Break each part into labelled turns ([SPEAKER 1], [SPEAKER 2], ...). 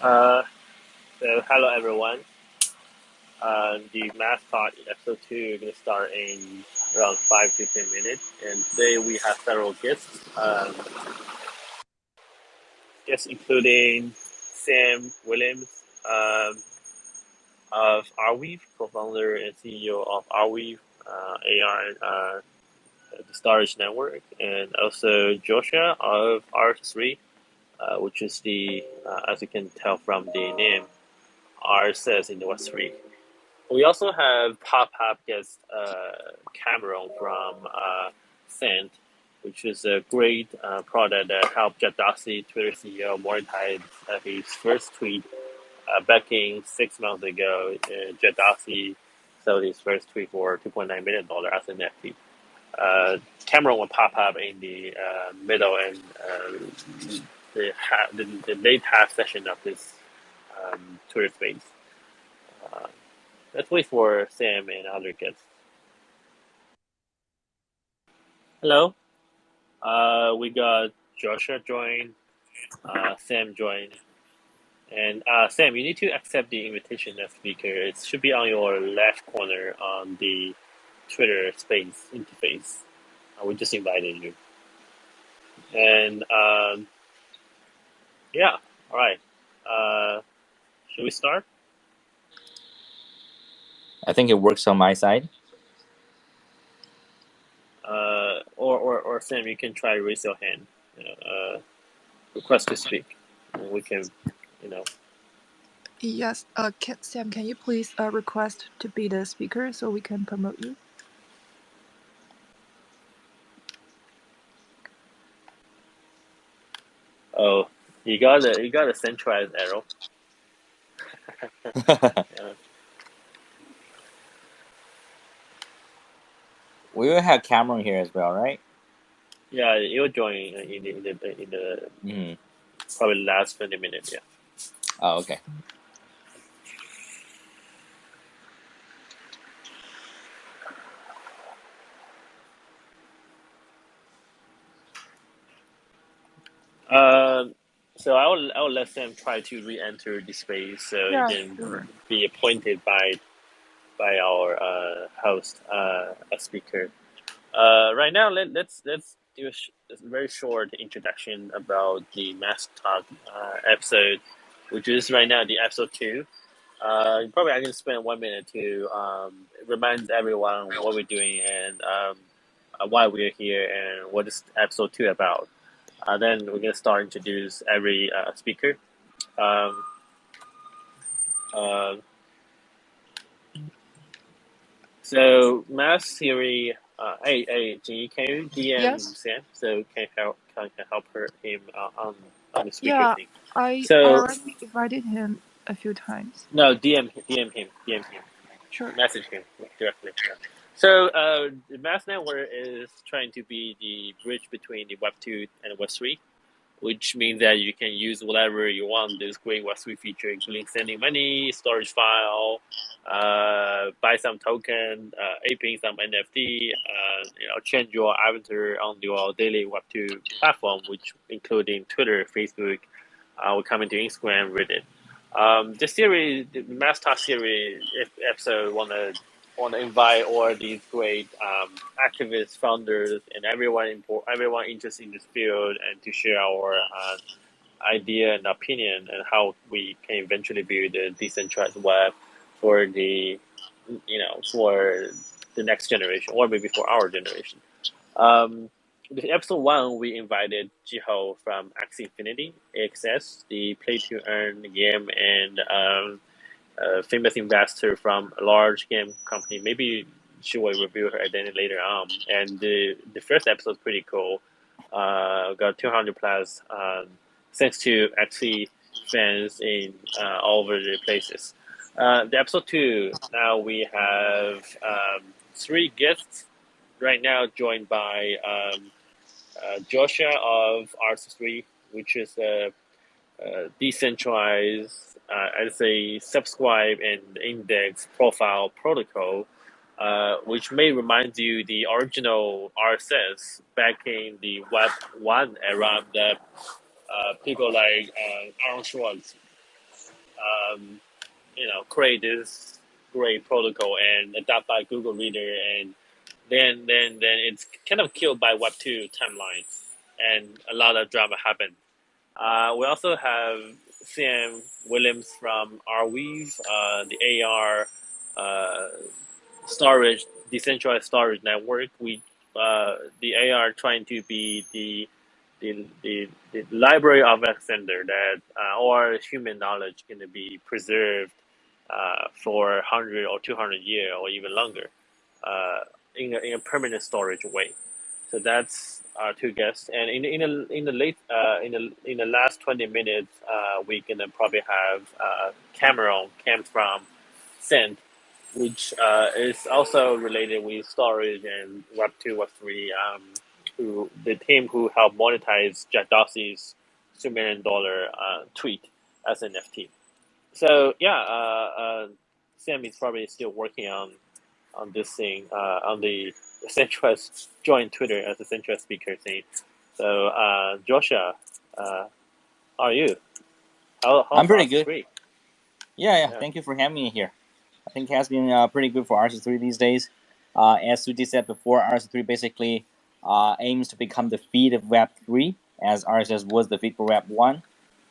[SPEAKER 1] Uh, so hello everyone. The MaskTalk episode 2 is going to start in around 5 to 10 minutes, and today we have several guests. Guests including Sam Williams of Arweave, co-founder and CEO of Arweave AI, the Storage Network, and also Joshua of R3, which is as you can tell from the name, R says in the Web3. We also have pop-up guest Cameron from Cent, which is a great product that helped Jeff Dorsey, Twitter CEO, monetize his first tweet back in 6 months ago. Jeff Dorsey sold his first tweet for $2.9 million as an NFT. Cameron will pop up in the middle and the late half session of this Twitter space. Uh, let's wait for Sam and other guests. Hello. We got Joshua join, Sam join, and Sam, you need to accept the invitation as speaker. It should be on your left corner on the Twitter space interface. We just invited you, and yeah, all right. Should we start?
[SPEAKER 2] I think it works on my side.
[SPEAKER 1] Or Sam, you can try raise your hand. Request to speak. And we can, you know.
[SPEAKER 3] Yes, Sam, can you please request to be the speaker so we can promote you?
[SPEAKER 1] Oh, you got a centralized arrow. Yeah.
[SPEAKER 2] We will have Cameron here as well, right?
[SPEAKER 1] Yeah, you'll join in the probably last 20 minutes. Yeah.
[SPEAKER 2] Oh, okay.
[SPEAKER 1] So I will let Sam try to re-enter the space so
[SPEAKER 3] Yeah,
[SPEAKER 1] he can
[SPEAKER 3] sure.
[SPEAKER 1] be appointed by our host, a speaker. Right now, let's do a very short introduction about the MaskTalk episode, which is right now the episode 2. Probably I can spend 1 minute to remind everyone what we're doing and why we're here and what is episode 2 about. Then we're gonna start introduce every speaker. Um, uh, so mass theory. Hey, G, can you DM
[SPEAKER 3] Yes.
[SPEAKER 1] Sam so can help him on the speaker
[SPEAKER 3] Yeah,
[SPEAKER 1] thing.
[SPEAKER 3] I
[SPEAKER 1] So
[SPEAKER 3] already invited him a few times.
[SPEAKER 1] no, DM him,
[SPEAKER 3] Sure.
[SPEAKER 1] message him directly. Yeah. So the mass network is trying to be the bridge between the Web 2 and Web 3, which means that you can use whatever you want. This great Web3 feature, including sending money, storage file, buy some token, aping some NFT, change your avatar on your daily Web2 platform, which including Twitter, Facebook, will come into Instagram, Reddit. The series, the MassTalk series episode, want to invite all these great activists, founders, and everyone interested in this field, and to share our idea and opinion and how we can eventually build a decentralized web for for the next generation or maybe for our generation. With episode 1, we invited Jiho from Axie Infinity, AXS, the play to earn game and famous investor from a large game company. Maybe she will reveal her identity later on. And the first episode is pretty cool. Got 200 plus, thanks to actually fans in all over the places. The episode 2, now we have 3 guests right now, joined by Joshua of R3, which is a decentralized, I'd say, subscribe and index profile protocol, which may remind you the original RSS back in the Web 1 era that people like Aaron Schwartz create this great protocol and adopt by Google Reader, and then it's kind of killed by Web2 timelines, and a lot of drama happened. We also have Sam Williams from Arweave, the AR uh, storage, decentralized storage network. The AR trying to be the library of Alexander that all human knowledge can be preserved for 100 or 200 years or even longer uh, in a permanent storage way. So that's our two guests, and in the last 20 minutes, we're gonna probably have Cameron came from Send, which is also related with storage and Web2, Web3. Who the team who helped monetize Jack Dorsey's $2 million tweet as an NFT. So yeah, Sam is probably still working on this thing on the centralized join Twitter as a centralized speaker thing. So Joshua, how are you?
[SPEAKER 2] I'm
[SPEAKER 1] How's
[SPEAKER 2] pretty good.
[SPEAKER 1] RC3?
[SPEAKER 2] Yeah.
[SPEAKER 1] Yeah.
[SPEAKER 2] Thank you for having me here. I think it has been pretty good for RC3 these days. As Suji said before, RC3 basically aims to become the feed of Web3, as RSS was the feed for Web1.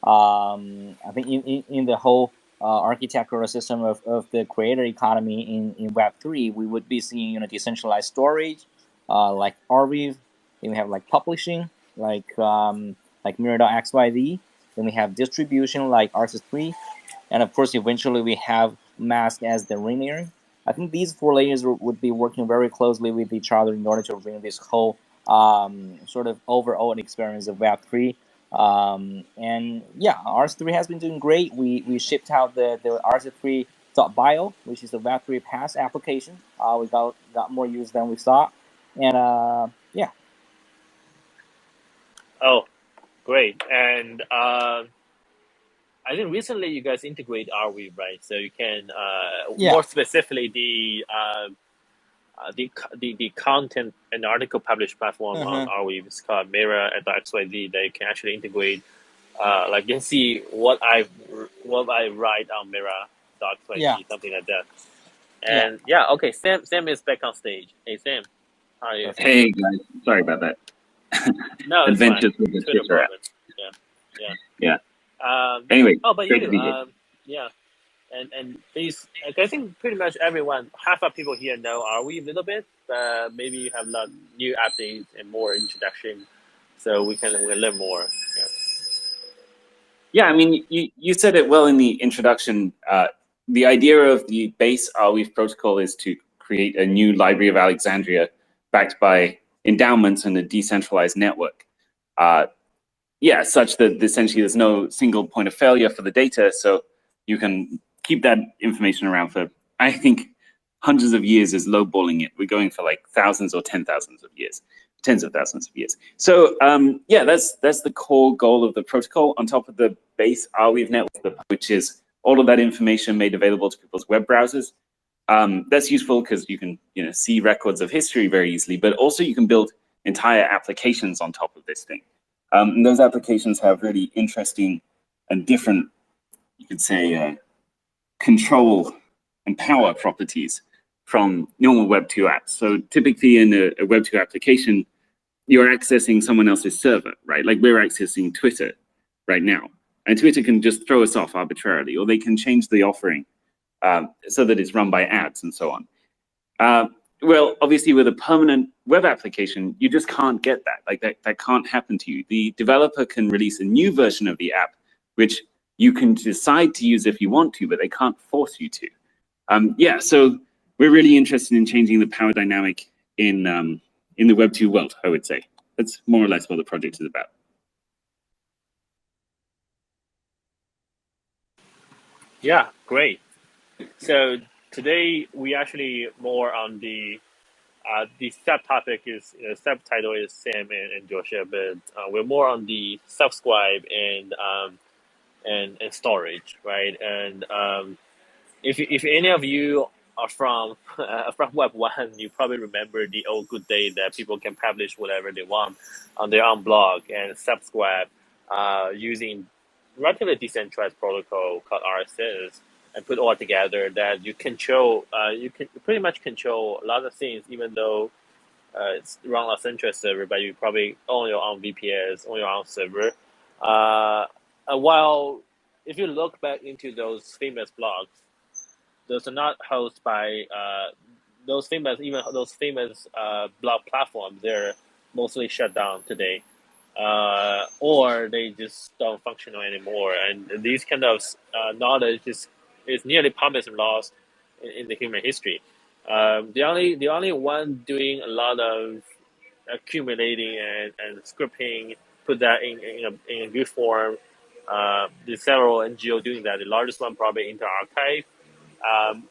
[SPEAKER 2] I think in the whole architectural system of the creator economy in Web3, we would be seeing decentralized storage, like Arweave. Then we have like publishing, like Mirror.xyz. Then we have distribution, like RSS3, and of course, eventually we have Mask as the linear. I think these four layers would be working very closely with each other in order to bring this whole sort of overall experience of Web3. And yeah, RS3 has been doing great. We shipped out the RS3.bio, which is the Web3 Pass application. We got more use than we thought. And yeah.
[SPEAKER 1] Oh, great. And I think recently you guys integrate Arweave, right? So you can
[SPEAKER 2] Yeah.
[SPEAKER 1] more specifically the content and article published platform on Arweave is called Mirror.xyz. They can actually integrate, like you can see what I write on Mirror.xyz,
[SPEAKER 2] Yeah.
[SPEAKER 1] something like that. And yeah, okay, Sam is back on stage. Hey Sam, how are you?
[SPEAKER 4] Hey guys, sorry about that.
[SPEAKER 1] No, it's fine.
[SPEAKER 4] Adventures with the
[SPEAKER 1] Twitter
[SPEAKER 4] Twitter app.
[SPEAKER 1] problem. Yeah.
[SPEAKER 4] Anyway,
[SPEAKER 1] but
[SPEAKER 4] great
[SPEAKER 1] you,
[SPEAKER 4] to be here.
[SPEAKER 1] yeah, and these, like, I think pretty much everyone, half of people here know Arweave a little bit. Maybe you have a lot new updates and more introduction, so we can learn more. Yeah.
[SPEAKER 4] Yeah, I mean, you said it well in the introduction. The idea of the base Arweave protocol is to create a new library of Alexandria backed by endowments and a decentralized network. Such that essentially there's no single point of failure for the data, so you can keep that information around for, I think, hundreds of years is lowballing it. We're going for like thousands or 10,000s of years, tens of thousands of years. So that's the core goal of the protocol on top of the base Arweave network, which is all of that information made available to people's web browsers. That's useful because you can see records of history very easily, but also you can build entire applications on top of this thing. And those applications have really interesting and different, you could say, control and power properties from normal Web2 apps. So typically in a Web2 application, you're accessing someone else's server, right? Like we're accessing Twitter right now. And Twitter can just throw us off arbitrarily, or they can change the offering so that it's run by ads and so on. Well, obviously, with a permanent web application, you just can't get that. Like that can't happen to you. The developer can release a new version of the app, which you can decide to use if you want to, but they can't force you to. So we're really interested in changing the power dynamic in the Web2 world, I would say. That's more or less what the project is about.
[SPEAKER 1] Yeah, great. So today we actually more on the subtopic is, subtitle is Sam and Joshua, but we're more on the subscribe and storage, right? And if any of you are from from Web1, you probably remember the old good days that people can publish whatever they want on their own blog and subscribe using relatively decentralized protocol called RSS and put all together that you control, you can pretty much control a lot of things, even though it's run on a central server, but you probably own your own VPS, own your own server. While if you look back into those famous blogs, those are not hosted by those famous blog platforms. They're mostly shut down today, or they just don't function anymore. And these kind of knowledge is nearly promised and lost in the human history. The only one doing a lot of accumulating and scripting, put that in a good form. There's several NGO doing that. The largest one probably InterArchive. Um,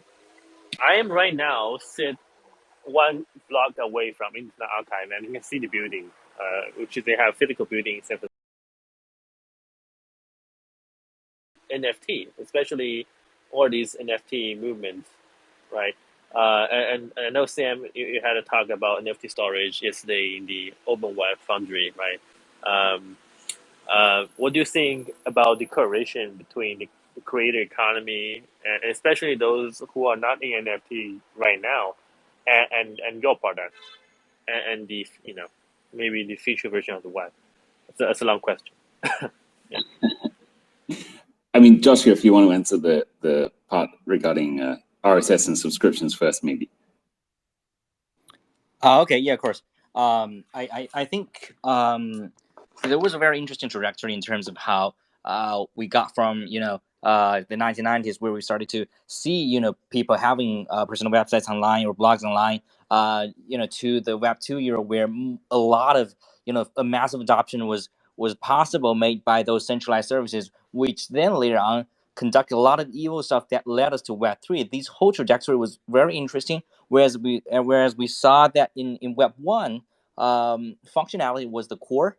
[SPEAKER 1] I am right now sit one block away from Internet Archive, and you can see the building, which is they have physical building in San Francisco. NFT, especially all these NFT movements, right? And I know Sam, you had a talk about NFT storage yesterday in the Open Web Foundry, right? Um, what do you think about the correlation between the creator economy and especially those who are not in NFT right now, and your product and the maybe the future version of the web? That's a long question. Yeah.
[SPEAKER 4] I mean, Joshua, if you want to answer the part regarding RSS and subscriptions first, maybe.
[SPEAKER 2] Okay, yeah, of course. I think there was a very interesting trajectory in terms of how we got from the 1990s, where we started to see people having personal websites online or blogs online, to the Web 2 era, where a lot of a massive adoption was possible, made by those centralized services, which then later on conducted a lot of evil stuff that led us to Web 3. This whole trajectory was very interesting. Whereas we saw that in Web 1, functionality was the core,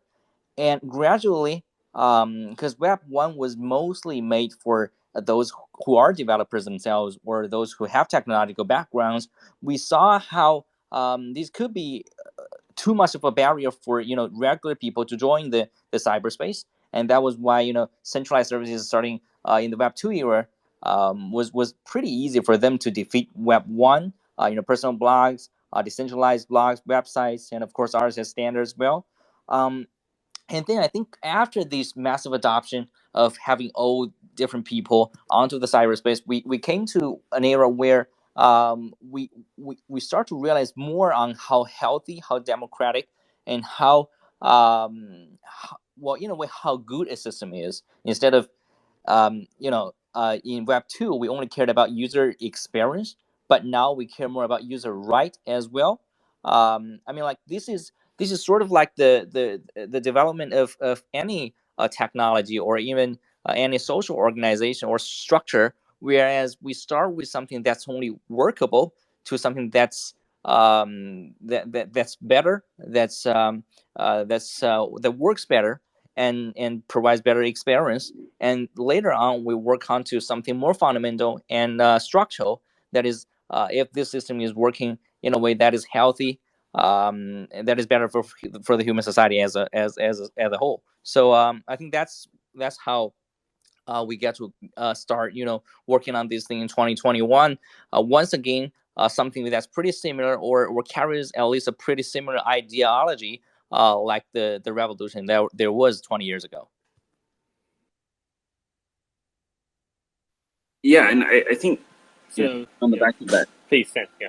[SPEAKER 2] and gradually, because Web 1 was mostly made for those who are developers themselves or those who have technological backgrounds, we saw how these could be too much of a barrier for regular people to join the cyberspace, and that was why centralized services starting in the Web 2 era was pretty easy for them to defeat Web 1. Personal blogs, decentralized blogs, websites, and of course RSS standards as well. And then I think after this massive adoption of having all different people onto the cyberspace, we came to an era where we start to realize more on how healthy, how democratic, and how good a system is. Instead of in Web 2, we only cared about user experience, but now we care more about user right as well. I mean, like this is sort of like the development of any technology or even any social organization or structure. Whereas we start with something that's only workable to something that's better, that works better and provides better experience. And later on, we work on to something more fundamental and structural. That is, if this system is working in a way that is healthy, and that is better for the human society as a whole. So I think that's how we get to start working on this thing in 2021. Once again, something that's pretty similar or carries at least a pretty similar ideology, like the revolution that there was 20 years ago.
[SPEAKER 4] Yeah, and I think
[SPEAKER 1] So
[SPEAKER 4] on the back of that,
[SPEAKER 1] please, Sam. Yeah.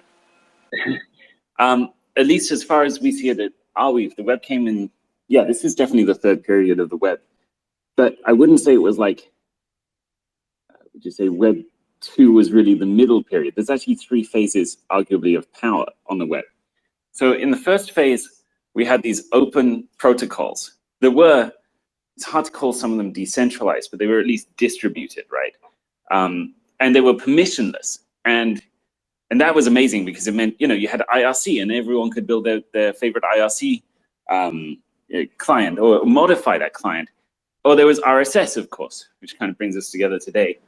[SPEAKER 4] at least as far as we see it at Arweave, the web came in. Yeah, this is definitely the third period of the web, but I wouldn't say it was like. Would you say Web 2 was really the middle period? There's actually three phases, arguably, of power on the web. So in the first phase, we had these open protocols. It's hard to call some of them decentralized, but they were at least distributed, right? And they were permissionless. And that was amazing because it meant, you had IRC and everyone could build their favorite IRC client or modify that client. Or there was RSS, of course, which kind of brings us together today.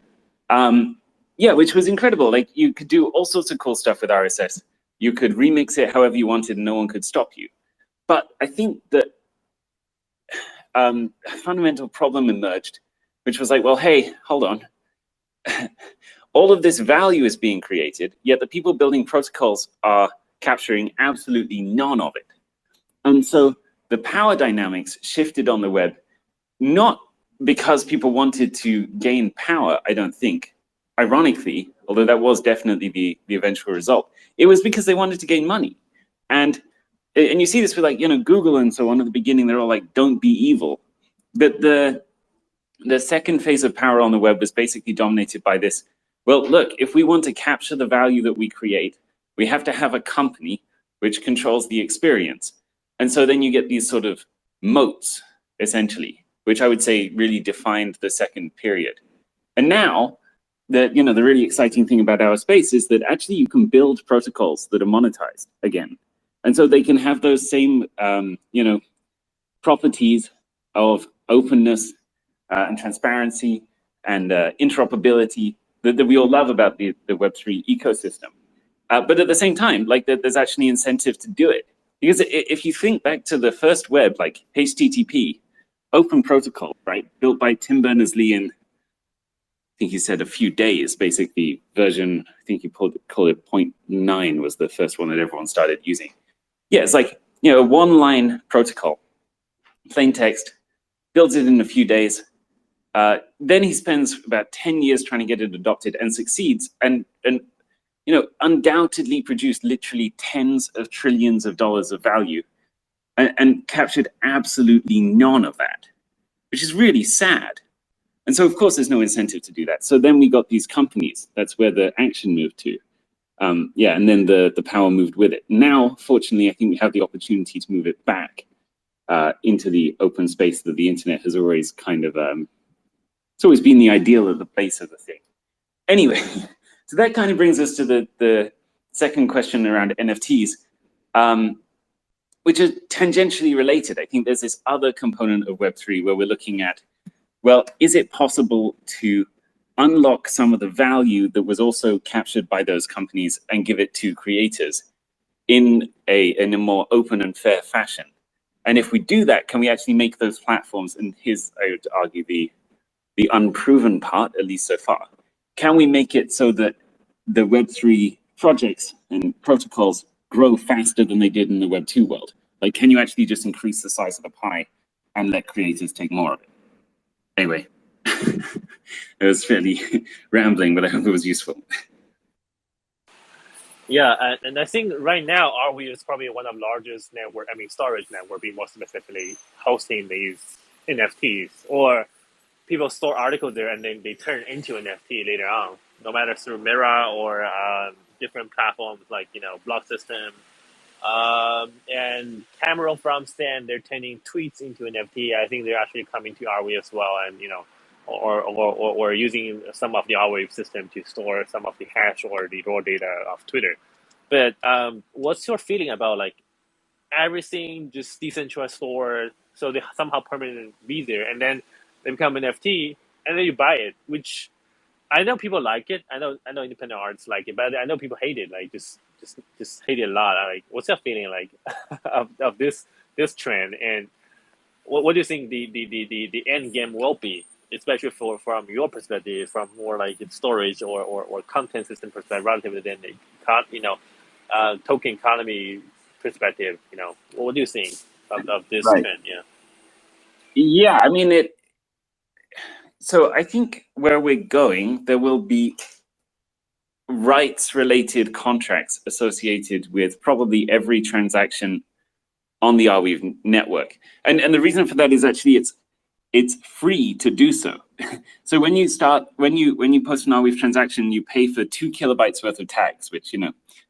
[SPEAKER 4] Which was incredible. Like you could do all sorts of cool stuff with RSS. You could remix it however you wanted and no one could stop you. But I think that a fundamental problem emerged which was like, well, hey, hold on. All of this value is being created, yet the people building protocols are capturing absolutely none of it. And so the power dynamics shifted on the web, not because people wanted to gain power, I don't think, ironically, although that was definitely the eventual result. It was because they wanted to gain money. And you see this with, like, Google and so on at the beginning, they're all like, don't be evil. But the second phase of power on the web was basically dominated by this. Well, look, if we want to capture the value that we create, we have to have a company which controls the experience. And so then you get these sort of moats, essentially, which I would say really defined the second period. And now, the really exciting thing about our space is that actually you can build protocols that are monetized again. And so they can have those same, properties of openness and transparency and interoperability that we all love about the Web3 ecosystem. But at the same time, like, there's actually incentive to do it. Because if you think back to the first web, like HTTP, open protocol, right, built by Tim Berners-Lee in, I think he said, a few days, basically version, I think he called it 0.9 was the first one that everyone started using. Yeah, it's like, a one-line protocol, plain text, builds it in a few days. Then he spends about 10 years trying to get it adopted and succeeds, and undoubtedly produced literally tens of trillions of dollars of value, and captured absolutely none of that, which is really sad. And so, of course, there's no incentive to do that. So then we got these companies. That's where the action moved to. And then the power moved with it. Now, fortunately, I think we have the opportunity to move it back into the open space that the internet has always kind of, it's always been the ideal at the base of the thing. Anyway, so that kind of brings us to the second question around NFTs, which are tangentially related. I think there's this other component of Web3 where we're looking at, well, is it possible to unlock some of the value that was also captured by those companies and give it to creators in a more open and fair fashion? And if we do that, can we actually make those platforms, and here's, I would argue, the unproven part, at least so far, can we make it so that the Web3 projects and protocols grow faster than they did in the Web2 world? Like, can you actually just increase the size of the pie and let creators take more of it? Anyway, it was fairly rambling, but I hope it was useful.
[SPEAKER 1] Yeah, and I think right now Arweave is probably one of the largest storage network, being more specifically hosting these NFTs, or people store articles there and then they turn into NFT later on, no matter through Mira or different platforms like, Block System. And Cameron from Stan, they're turning tweets into NFT. I think they're actually coming to Arweave as well, and or using some of the Arweave system to store some of the hash or the raw data of Twitter. But what's your feeling about, like, everything just decentralized stored, so they somehow permanently be there, and then they become an NFT, and then you buy it, which I know people like it. I know independent artists like it, but I know people hate it. Like, just hate it a lot. Like, what's your feeling like of this trend, and what do you think the end game will be, especially from your perspective, from more like storage or content system perspective, relative than the token economy perspective? What do you think of this
[SPEAKER 4] Right.
[SPEAKER 1] trend?
[SPEAKER 4] Yeah, I mean, so I think where we're going, there will be rights-related contracts associated with probably every transaction on the Arweave network. And the reason for that is actually it's free to do so. So when you post an Arweave transaction, you pay for 2 kilobytes worth of tags, which,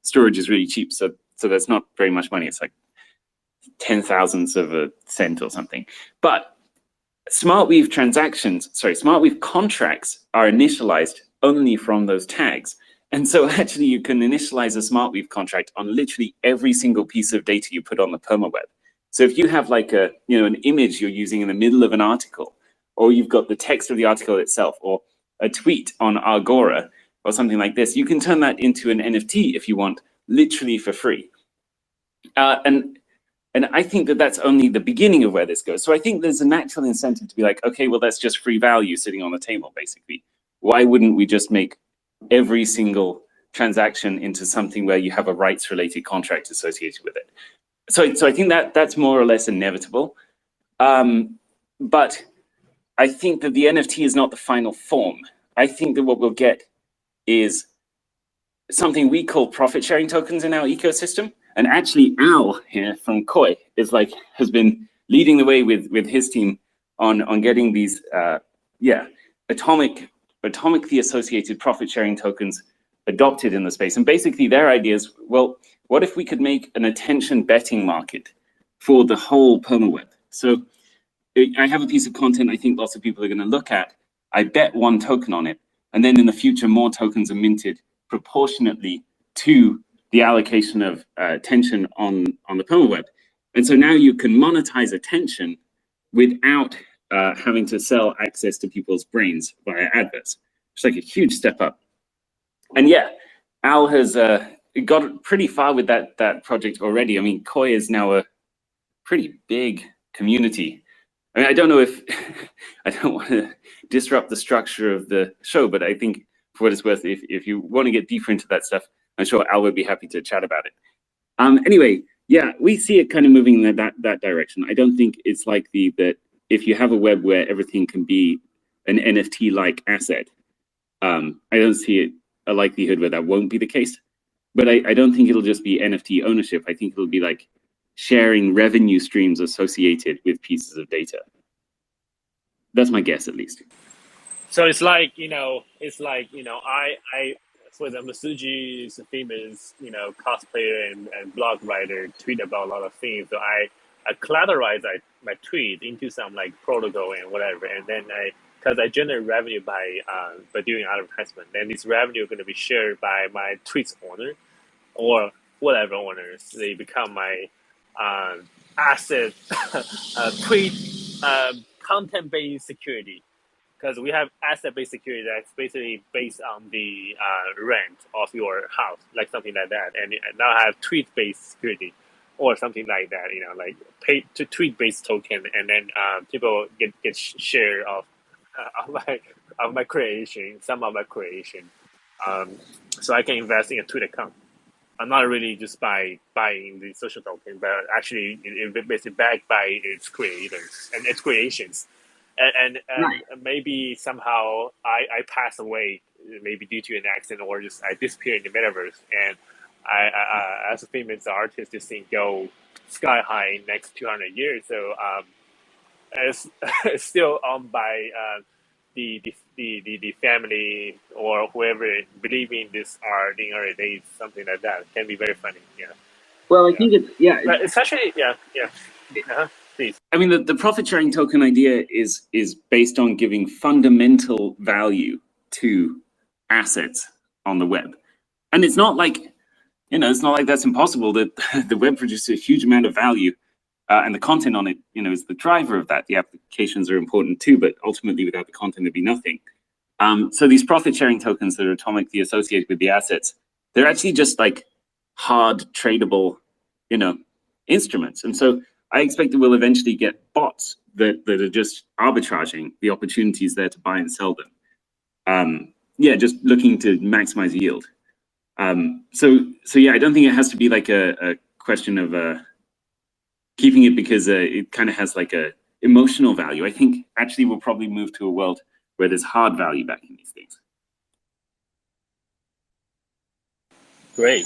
[SPEAKER 4] storage is really cheap. So that's not very much money. It's like 10,000ths of a cent or something. But SmartWeave contracts are initialized only from those tags. And so actually you can initialize a SmartWeave contract on literally every single piece of data you put on the permaweb. So if you have like an image you're using in the middle of an article, or you've got the text of the article itself, or a tweet on Agora, or something like this, you can turn that into an NFT if you want, literally for free. And And I think that that's only the beginning of where this goes. So I think there's a natural incentive to be like, okay, well, that's just free value sitting on the table, basically. Why wouldn't we just make every single transaction into something where you have a rights-related contract associated with it? So I think that that's more or less inevitable. But I think that the NFT is not the final form. I think that what we'll get is something we call profit sharing tokens in our ecosystem. And actually Al here from Koi has been leading the way with his team on getting these atomically associated profit sharing tokens adopted in the space. And basically their idea is, well, what if we could make an attention betting market for the whole permaweb? So I have a piece of content I think lots of people are going to look at. I bet one token on it, and then in the future more tokens are minted proportionately to the allocation of attention on the permaweb. And so now you can monetize attention without having to sell access to people's brains via adverts. It's like a huge step up. And yeah, Al has got pretty far with that project already. I mean, Koi is now a pretty big community. I mean, I don't know if I don't want to disrupt the structure of the show, but I think for what it's worth, if you want to get deeper into that stuff, I'm sure Al would be happy to chat about it. Anyway, yeah, we see it kind of moving in that direction. I don't think it's likely that if you have a web where everything can be an NFT-like asset, I don't see a likelihood where that won't be the case. But I don't think it'll just be NFT ownership. I think it'll be like sharing revenue streams associated with pieces of data. That's my guess, at least.
[SPEAKER 1] So it's like, I for example, Suji is a famous, cosplayer and blog writer, tweet about a lot of things. So I collateralize my tweet into some like protocol and whatever, and then because I generate revenue by doing advertisement, then this revenue is going to be shared by my tweet's owner or whatever owners. They become my asset tweet content-based security. Because we have asset-based security that's basically based on the rent of your house, like something like that. And now I have tweet-based security, or something like that. Like pay to tweet-based token, and then people get share of my creation, some of my creation. So I can invest in a tweet account. I'm not really just buying the social token, but actually it basically backed by its creators and its creations. And
[SPEAKER 4] Right.
[SPEAKER 1] maybe somehow I pass away, maybe due to an accident, or just I disappear in the metaverse, and I as a famous artist, this thing go sky high in next 200 years. So it's still owned by the family or whoever believe in this art in early days, something like that. Can be very funny. Yeah.
[SPEAKER 4] Well, I think
[SPEAKER 1] But it's actually yeah. Please.
[SPEAKER 4] I mean, the profit sharing token idea is based on giving fundamental value to assets on the web. And it's not like, it's not like that's impossible. That the web produces a huge amount of value, and the content on it, is the driver of that. The applications are important too, but ultimately without the content, there'd be nothing. So these profit sharing tokens that are atomically associated with the assets, they're actually just like hard tradable, instruments. And so I expect that we'll eventually get bots that are just arbitraging the opportunities there to buy and sell them. Just looking to maximize yield. So yeah, I don't think it has to be like a question of keeping it because it kind of has like a emotional value. I think actually we'll probably move to a world where there's hard value backing these things.
[SPEAKER 1] Great.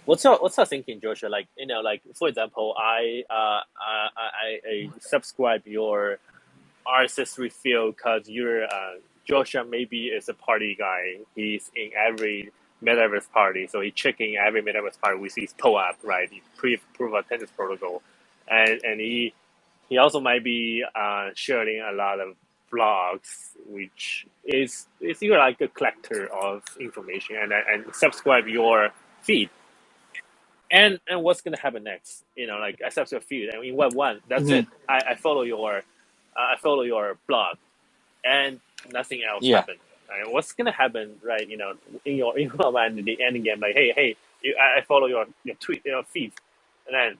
[SPEAKER 1] What's your thinking, Joshua? Like, for example, I subscribe your RSS refill because you're Joshua maybe is a party guy. He's in every metaverse party, so he's checking every metaverse party with his POAP, right? Proof of attendance protocol, and he also might be sharing a lot of blogs, which is you're like a collector of information, and subscribe your feed. And what's gonna happen next? Like I subscribe your feed, and in Web 1, that's it. I follow your blog, and nothing else happened. Right? What's gonna happen, right? In your mind, the end game, like, hey, I follow your tweet, feed, and then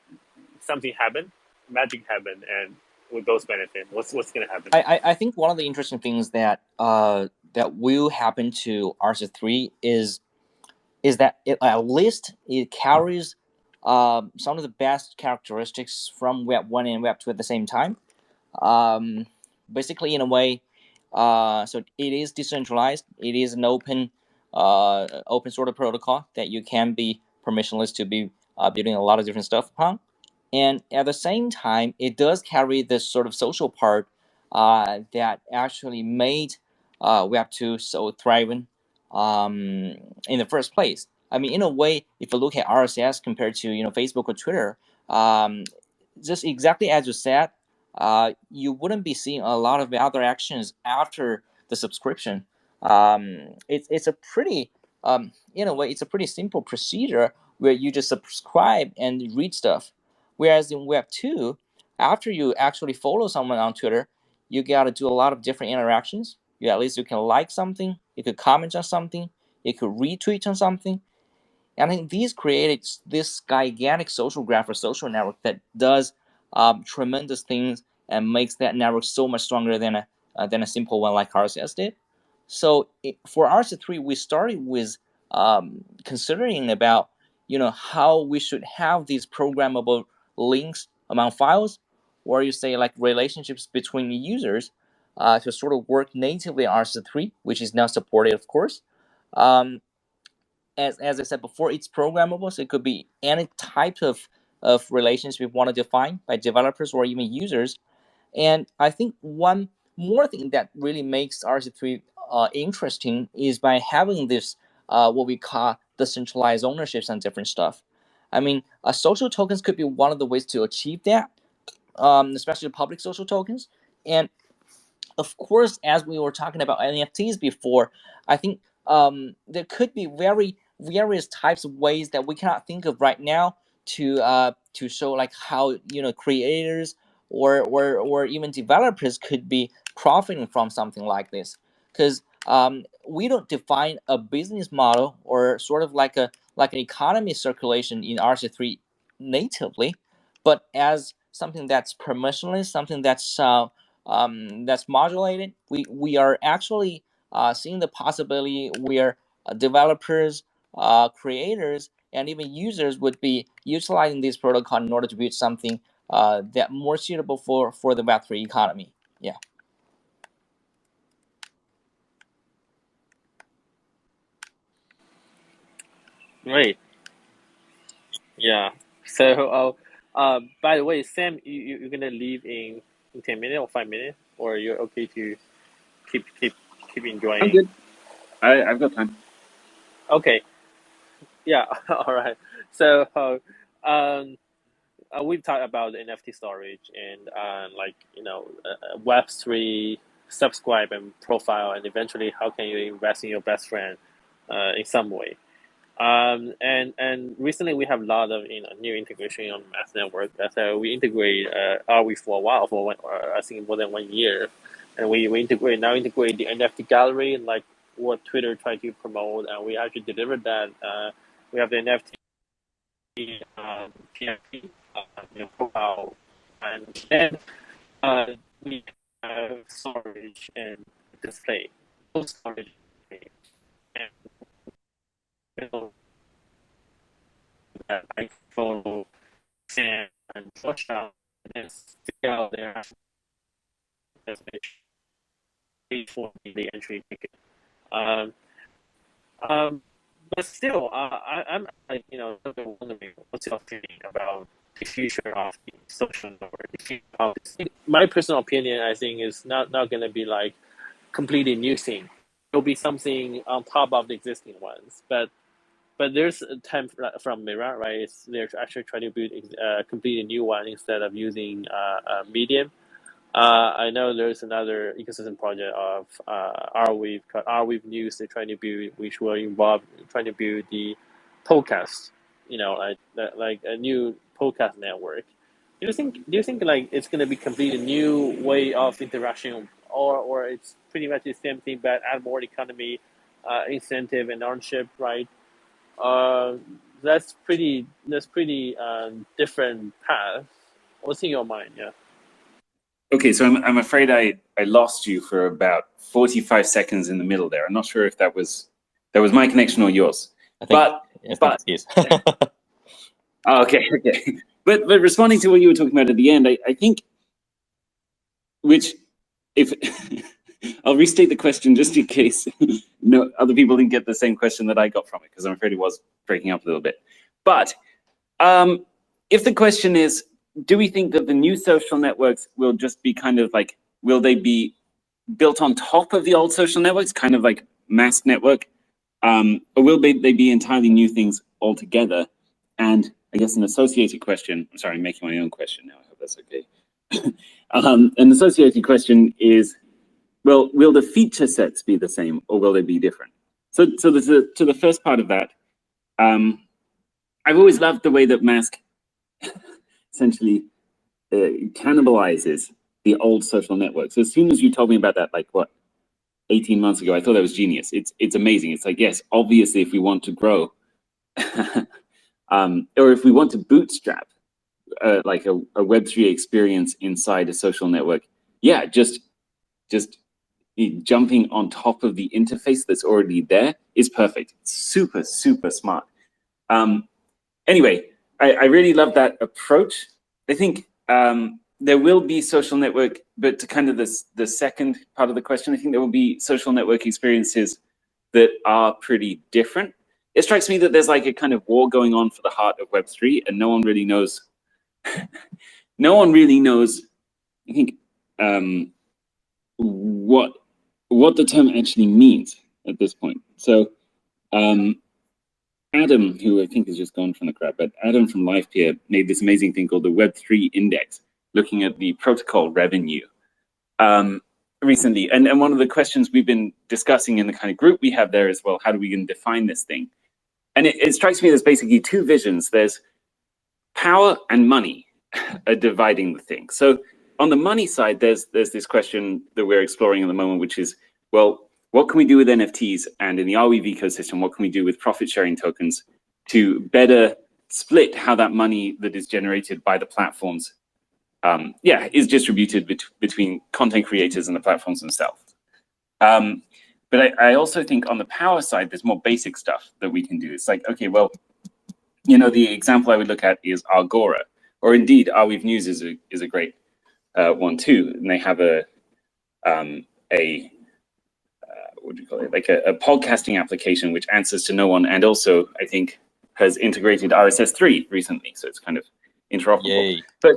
[SPEAKER 1] something happen, magic happen, and we both benefit. What's going to happen?
[SPEAKER 2] I think one of the interesting things that that will happen to RC3 is that at least it carries some of the best characteristics from Web 1 and Web 2 at the same time. Basically, in a way, so it is decentralized. It is an open sort of protocol that you can be permissionless to be building a lot of different stuff upon. And at the same time, it does carry this sort of social part that actually made Web 2 so thriving in the first place. I mean, in a way, if you look at RSS compared to Facebook or Twitter, um, just exactly as you said, you wouldn't be seeing a lot of other actions after the subscription. It's a pretty in a way it's a pretty simple procedure where you just subscribe and read stuff. Whereas in Web 2, after you actually follow someone on Twitter, you got to do a lot of different interactions. At least you can like something, you could comment on something, you could retweet on something. And I think these created this gigantic social graph or social network that does tremendous things and makes that network so much stronger than a simple one like RSS did. So for RC3, we started with considering about how we should have these programmable links among files, or you say like relationships between users, to sort of work natively on RC3, which is now supported, of course. Um, as I said before, it's programmable, so it could be any type of relations we want to define by developers or even users. And I think one more thing that really makes RC3 interesting is by having this what we call decentralized ownerships on different stuff. I mean, social tokens could be one of the ways to achieve that, especially public social tokens. And of course, as we were talking about NFTs before, I think there could be various types of ways that we cannot think of right now to show like how creators or even developers could be profiting from something like this, because we don't define a business model or sort of like an economy circulation in RC3 natively, but as something that's permissionless, something that's modulated. We are actually seeing the possibility where developers, creators, and even users would be utilizing this protocol in order to build something that more suitable for the Web3 economy. Yeah.
[SPEAKER 1] Great. Yeah. So, by the way, Sam, you're gonna leave in 10 minutes or 5 minutes, or you're okay to keep keep keep
[SPEAKER 4] I'm
[SPEAKER 1] enjoying?
[SPEAKER 4] good. I've got time.
[SPEAKER 1] Okay. Yeah. All right. So, we've talked about NFT storage and like Web3 subscribe and profile, and eventually how can you invest in your best friend in some way. And recently we have a lot of new integration on Mass Network. So we integrate Arweave for a while, for I think more than 1 year, and we integrate the NFT gallery, like what Twitter tried to promote, and we actually delivered that. We have the NFT PFP profile, and then we have storage and display, both storage and I follow Sam and Joshua and stick out there as pay for the entry ticket. Um, but still, I'm like wondering what's your feeling about the future of the social network. My personal opinion, I think, is not going to be like completely new thing. It'll be something on top of the existing ones, but there's a time from Mira, right? They're actually trying to build a completely new one instead of using Medium. I know there's another ecosystem project of Arweave called Arweave News. They're trying to build, which will involve trying to build the podcast, like a new podcast network. Do you think like it's gonna be completely new way of interaction, or it's pretty much the same thing but add more economy, incentive and ownership, right? That's pretty different path. What's in your mind? Yeah.
[SPEAKER 4] Okay, so I'm afraid I lost you for about 45 seconds in the middle there. I'm not sure if that was my connection or yours.
[SPEAKER 2] I think
[SPEAKER 4] But
[SPEAKER 2] it is.
[SPEAKER 4] okay. But responding to what you were talking about at the end, I think, which if I'll restate the question just in case no other people didn't get the same question that I got from it, because I'm afraid it was breaking up a little bit. But if the question is, do we think that the new social networks will just be kind of like, will they be built on top of the old social networks, kind of like Mask Network, or will they be entirely new things altogether? And I guess an associated question, I'm sorry, I'm making my own question now, I hope that's okay. An associated question is, well, will the feature sets be the same or will they be different? So to the first part of that, I've always loved the way that Mask essentially cannibalizes the old social networks. As soon as you told me about that, like what, 18 months ago, I thought that was genius. It's amazing. It's like, yes, obviously, if we want to grow, or if we want to bootstrap like a Web3 experience inside a social network, yeah, just jumping on top of the interface that's already there is perfect. It's super, super smart. Anyway, I really love that approach. I think there will be social network, but to kind of the second part of the question, I think there will be social network experiences that are pretty different. It strikes me that there's like a kind of war going on for the heart of Web3, and no one really knows. No one really knows, I think, what the term actually means at this point. So Adam, who I think has just gone from the crowd, but Adam from LivePeer made this amazing thing called the Web3 Index, looking at the protocol revenue recently. And one of the questions we've been discussing in the kind of group we have there is, well, how do we can define this thing? And it strikes me there's basically two visions. There's power and money are dividing the thing. So on the money side, there's this question that we're exploring at the moment, which is, well, what can we do with NFTs? And in the Arweave ecosystem, what can we do with profit sharing tokens to better split how that money that is generated by the platforms is distributed between content creators and the platforms themselves. But I also think on the power side, there's more basic stuff that we can do. It's like, okay, well, you know, the example I would look at is Agora, or indeed Arweave News is a great one too. And they have what do you call it? Like a podcasting application which answers to no one, and also I think has integrated RSS3 recently, so it's kind of interoperable.
[SPEAKER 2] Yay.
[SPEAKER 4] But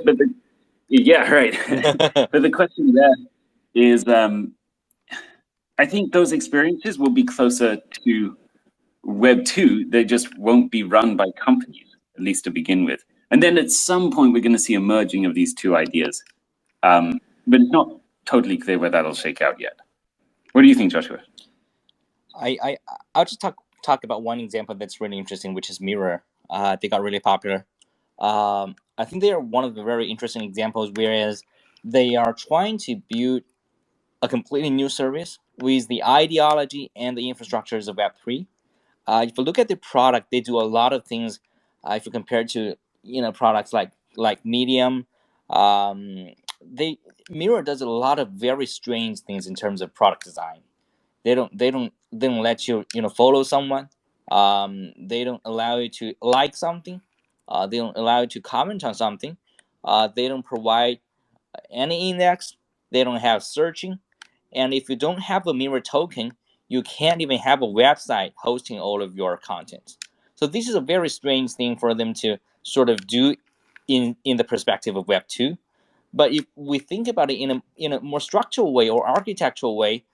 [SPEAKER 4] yeah, right. But the question there is, I think those experiences will be closer to Web 2. They just won't be run by companies, at least to begin with. And then at some point, we're going to see a merging of these two ideas. But it's not totally clear where that'll shake out yet. What do you think, Joshua?
[SPEAKER 2] I'll just talk about one example that's really interesting, which is Mirror. They got really popular. I think they are one of the very interesting examples, whereas they are trying to build a completely new service with the ideology and the infrastructures of Web3. If you look at the product, they do a lot of things. If you compare it to products like Medium, Mirror does a lot of very strange things in terms of product design. They don't let you follow someone. They don't allow you to like something. They don't allow you to comment on something. They don't provide any index. They don't have searching. And if you don't have a Mirror token, you can't even have a website hosting all of your content. So this is a very strange thing for them to sort of do in the perspective of Web 2. But if we think about it in a more structural way or architectural way,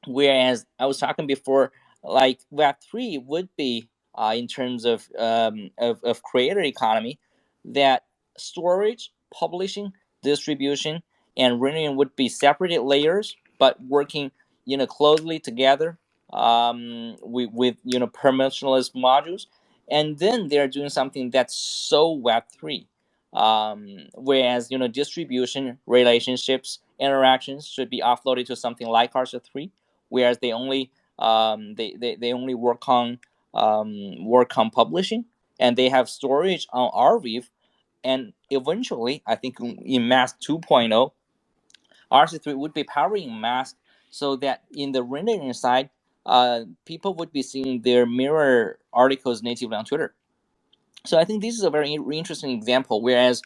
[SPEAKER 2] whereas I was talking before, like Web3 would be in terms of creator economy, that storage, publishing, distribution, and rendering would be separated layers, but working closely together with permissionless modules, and then they're doing something that's so Web3. Whereas distribution, relationships, interactions should be offloaded to something like RSA3, whereas they only work on work on publishing, and they have storage on Arweave. And eventually, I think in Mask 2.0, RC3 would be powering Mask, so that in the rendering side, people would be seeing their mirror articles natively on Twitter. So I think this is a very interesting example. Whereas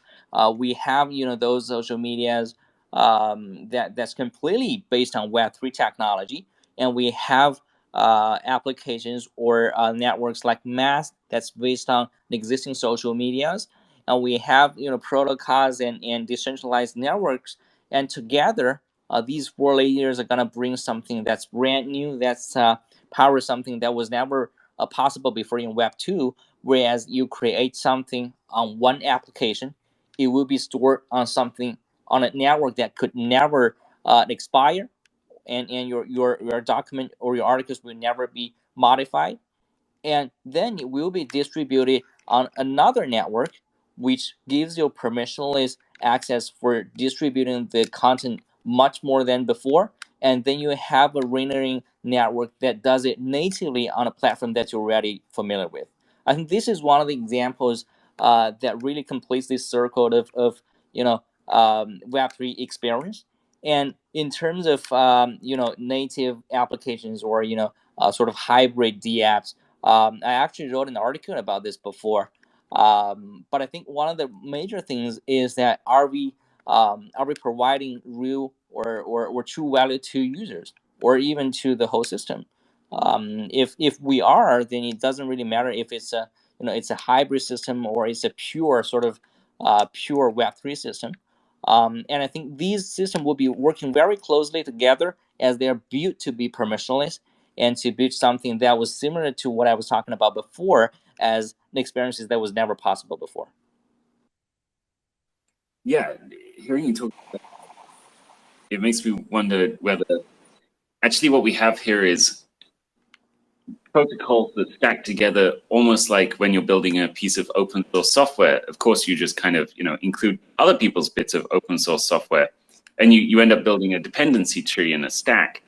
[SPEAKER 2] we have those social medias that's completely based on Web3 technology, and we have applications or networks like Mask that's based on the existing social medias, and we have protocols and decentralized networks, and together these four layers are gonna bring something that's brand new, that's power something that was never possible before in Web2. Whereas you create something on one application, it will be stored on something on a network that could never expire, and your document or your articles will never be modified, and then it will be distributed on another network, which gives you permissionless access for distributing the content much more than before. And then you have a rendering network that does it natively on a platform that you're already familiar with. I think this is one of the examples that really completes this circle of Web3 experience. And in terms of native applications, or sort of hybrid DApps, I actually wrote an article about this before, but I think one of the major things is that are we providing real or true value to users, or even to the whole system? If we are, then it doesn't really matter if it's a hybrid system, or it's a pure sort of pure Web3 system. And I think these systems will be working very closely together, as they are built to be permissionless, and to build something that was similar to what I was talking about before, as the experiences that was never possible before.
[SPEAKER 4] Yeah, hearing you talk, it makes me wonder whether actually what we have here is protocols that stack together almost like when you're building a piece of open source software. Of course, you just kind of include other people's bits of open source software, and you end up building a dependency tree in a stack,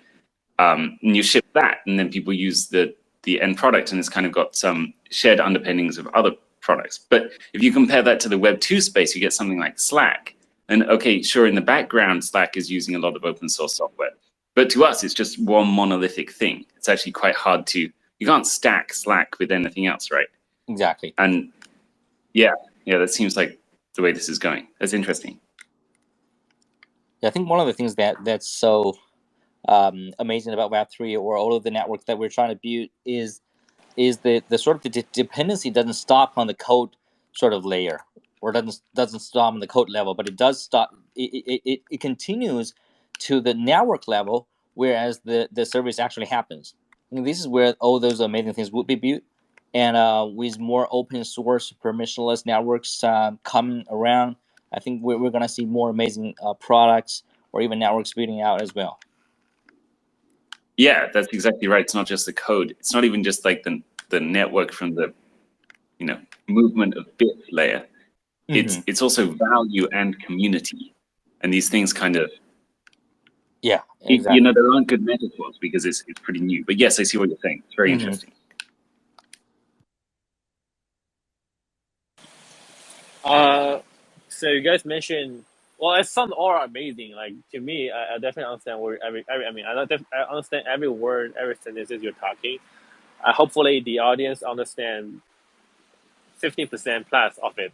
[SPEAKER 4] and you ship that, and then people use the end product, and it's kind of got some shared underpinnings of other products. But if you compare that to the Web2 space, you get something like Slack. And okay, sure, in the background, Slack is using a lot of open source software, but to us, it's just one monolithic thing. It's actually quite hard to, you can't stack Slack with anything else, right?
[SPEAKER 2] Exactly.
[SPEAKER 4] And yeah, that seems like the way this is going. That's interesting.
[SPEAKER 2] I think one of the things that's so amazing about Web3, or all of the networks that we're trying to build, is the sort of the dependency doesn't stop on the code sort of layer, or doesn't stop on the code level, but it does stop. It continues to the network level, whereas the service actually happens. And this is where all those amazing things would be built. And with more open source permissionless networks coming around, I think we're gonna see more amazing products, or even networks building out as well.
[SPEAKER 4] Yeah, that's exactly right. It's not just the code. It's not even just like the network from the movement of bits layer. It's also value and community, and these things kind of
[SPEAKER 2] Yeah, exactly.
[SPEAKER 4] there aren't good metaphors because it's pretty new. But yes, I see what you're saying. It's very interesting.
[SPEAKER 1] So you guys mentioned, well, it sounds all amazing. Like, to me, I definitely understand where I mean, I understand every word, every sentence you're talking. Hopefully, the audience understand 50% plus of it.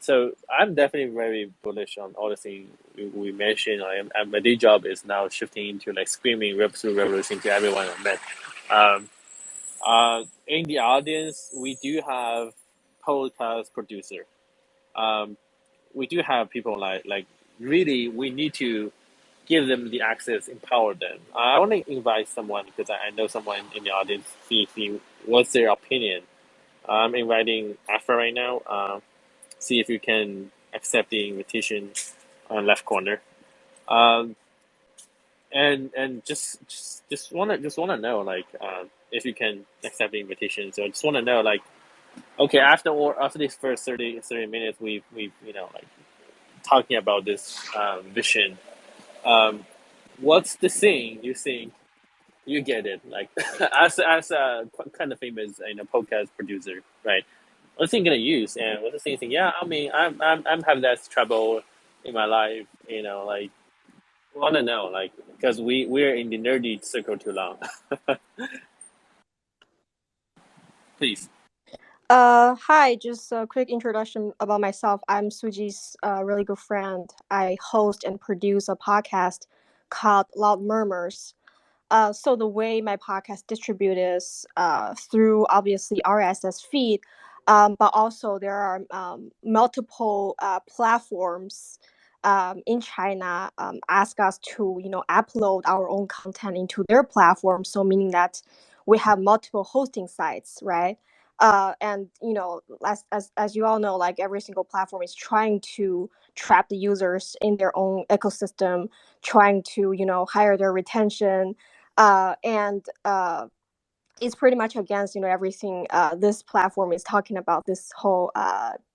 [SPEAKER 1] So I'm definitely very bullish on all the things we mentioned. My day job is now shifting into like screaming Web3 revolution to everyone I met. In the audience, we do have podcast producer. We do have people like really we need to give them the access, empower them. I want to invite someone because I know someone in the audience. See what's their opinion. I'm inviting Afra right now. See if you can accept the invitation on left corner. Um, and just wanna know like if you can accept the invitation. So I just wanna know like, okay, after these first 30 minutes, we like talking about this vision. Um, what's the thing you think You get it. Like as a kind of famous podcast producer, right? What's he gonna use and what's the thing? Yeah, I mean, I'm having that trouble in my life. Like want to know, like because we're in the nerdy circle too long. Please.
[SPEAKER 5] Hi, just a quick introduction about myself. I'm Suji's really good friend. I host and produce a podcast called Loud Murmurs. So the way my podcast distribute is through obviously RSS feed, but also there are multiple platforms in China ask us to upload our own content into their platform. So meaning that we have multiple hosting sites, right? And as you all know, like every single platform is trying to trap the users in their own ecosystem, trying to hire their retention, and it's pretty much against everything this platform is talking about, this whole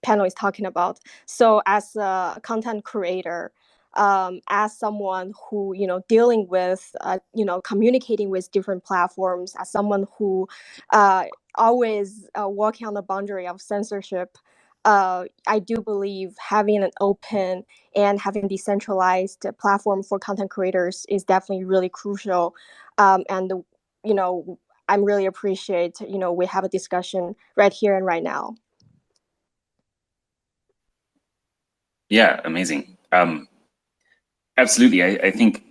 [SPEAKER 5] panel is talking about. So as a content creator, as someone who dealing with communicating with different platforms, as someone who always walking on the boundary of censorship, I do believe having an open and having decentralized platform for content creators is definitely really crucial. And you know I'm really appreciate we have a discussion right here and right now.
[SPEAKER 4] Yeah, amazing. Absolutely. I think,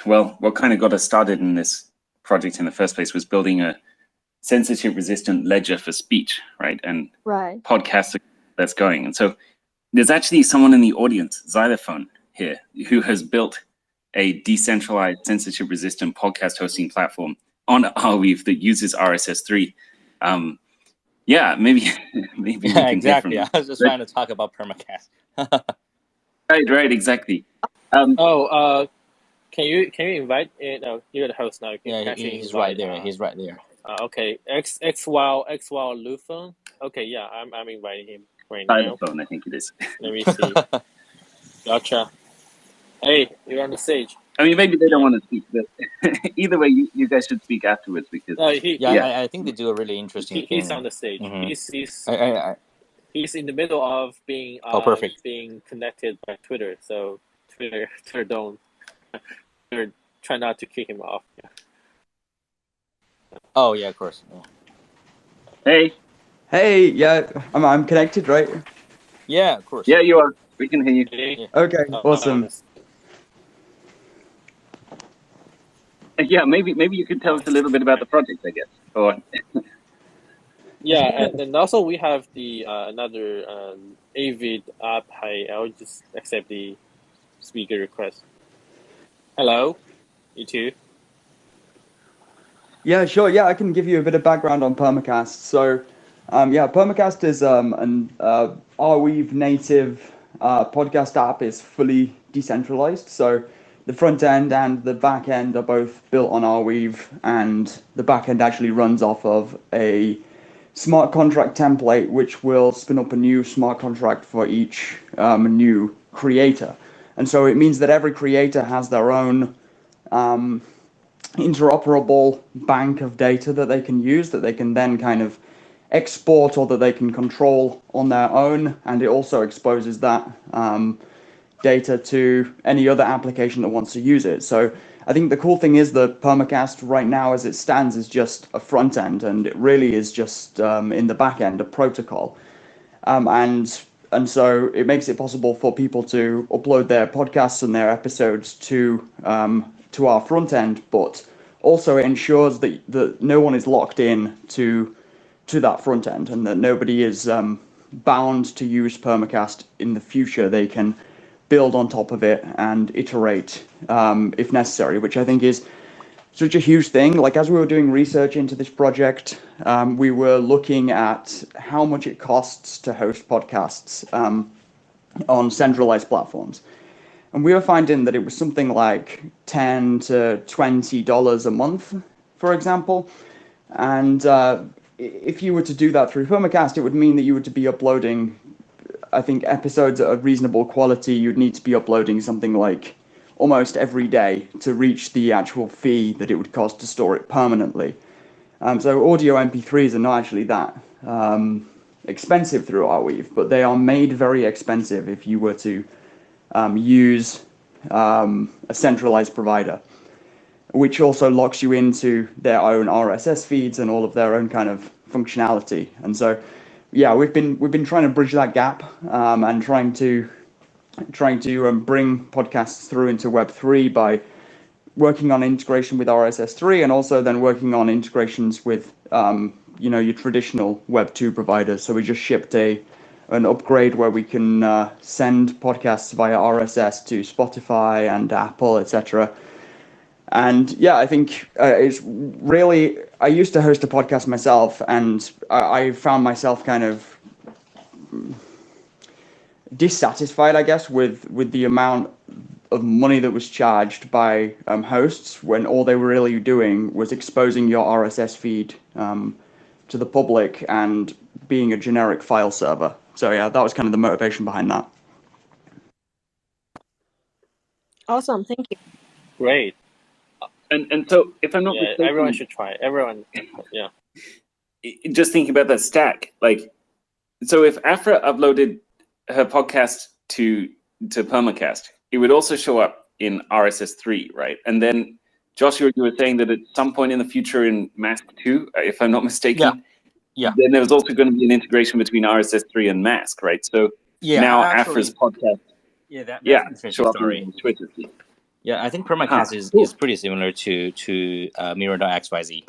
[SPEAKER 4] well, what kind of got us started in this project in the first place was building a censorship-resistant ledger for speech, right? And
[SPEAKER 5] Right.
[SPEAKER 4] podcasts that's going. And so there's actually someone in the audience, Xylophone here, who has built a decentralized censorship-resistant podcast hosting platform on Arweave that uses RSS3. Yeah, maybe we can
[SPEAKER 2] Exactly.
[SPEAKER 4] hear
[SPEAKER 2] I
[SPEAKER 4] from
[SPEAKER 2] was just trying to talk about permacast.
[SPEAKER 4] Right, exactly.
[SPEAKER 1] Can you invite it? No, you're the host now. You can
[SPEAKER 2] Yeah,
[SPEAKER 1] actually
[SPEAKER 2] he's right
[SPEAKER 1] invite.
[SPEAKER 2] there. He's right there.
[SPEAKER 1] Okay, X Lufeng. Okay, yeah, I'm inviting him right now.
[SPEAKER 4] Xylophone, I think it is.
[SPEAKER 1] Let me see. Gotcha. Hey, you're on the stage.
[SPEAKER 4] I mean, maybe they don't want to speak, but either way, you guys should speak afterwards because
[SPEAKER 2] I think they do a really interesting thing.
[SPEAKER 1] He's on the stage.
[SPEAKER 2] Mm-hmm.
[SPEAKER 1] He's in the middle of being
[SPEAKER 2] Perfect.
[SPEAKER 1] being connected by Twitter. So Twitter don't try not to kick him off. Yeah.
[SPEAKER 2] Oh yeah, of course.
[SPEAKER 4] Hey.
[SPEAKER 6] Hey, yeah, I'm connected, right?
[SPEAKER 2] Yeah, of course.
[SPEAKER 4] Yeah, you are. We can hear you.
[SPEAKER 1] Yeah.
[SPEAKER 6] Okay, awesome.
[SPEAKER 4] Yeah, maybe you could tell us a little bit about the project, I guess. Or
[SPEAKER 1] Yeah, and also we have the another Avid app. Hi, I'll just accept the speaker request. Hello, you too.
[SPEAKER 6] Yeah, sure. Yeah, I can give you a bit of background on Permacast. So, Permacast is an Arweave native podcast app. Is fully decentralized. So, the front end and the back end are both built on Arweave, and the back end actually runs off of a smart contract template, which will spin up a new smart contract for each new creator. And so it means that every creator has their own interoperable bank of data that they can use, that they can then kind of export or that they can control on their own. And it also exposes that data to any other application that wants to use it. So I think the cool thing is that Permacast right now, as it stands, is just a front end, and it really is just in the back end a protocol. And so it makes it possible for people to upload their podcasts and their episodes to our front end, but also it ensures that no one is locked in to that front end, and that nobody is bound to use Permacast in the future. They can build on top of it and iterate if necessary, which I think is such a huge thing. Like, as we were doing research into this project, we were looking at how much it costs to host podcasts on centralized platforms. And we were finding that it was something like $10 to $20 a month, for example. And if you were to do that through Permacast, it would mean that you were to be uploading, I think, episodes at a reasonable quality. You'd need to be uploading something like almost every day to reach the actual fee that it would cost to store it permanently. So audio MP3s are not actually that expensive through Arweave, but they are made very expensive if you were to use a centralized provider, which also locks you into their own RSS feeds and all of their own kind of functionality. And so, yeah, we've been trying to bridge that gap and trying to bring podcasts through into Web3 by working on integration with RSS3 and also then working on integrations with your traditional Web2 providers. So we just shipped an upgrade where we can send podcasts via RSS to Spotify and Apple, etc. And yeah, I think it's really. I used to host a podcast myself, and I found myself kind of dissatisfied, I guess, with the amount of money that was charged by hosts when all they were really doing was exposing your RSS feed to the public and being a generic file server. So yeah, that was kind of the motivation behind that.
[SPEAKER 5] Awesome, thank you.
[SPEAKER 1] Great.
[SPEAKER 4] And so, if I'm not mistaken,
[SPEAKER 1] everyone should try it. Everyone, yeah.
[SPEAKER 4] Just thinking about that stack, like, so if Afra uploaded her podcast to Permacast, it would also show up in RSS3, right? And then, Joshua, you were saying that at some point in the future in Mask 2, if I'm not mistaken,
[SPEAKER 2] Yeah.
[SPEAKER 4] then there was also going to be an integration between RSS3 and Mask, right? So now Afra's podcast,
[SPEAKER 2] that's an
[SPEAKER 4] show up
[SPEAKER 2] story.
[SPEAKER 4] in Twitter feed.
[SPEAKER 2] Yeah, I think Permacast is pretty similar to Mirror.xyz.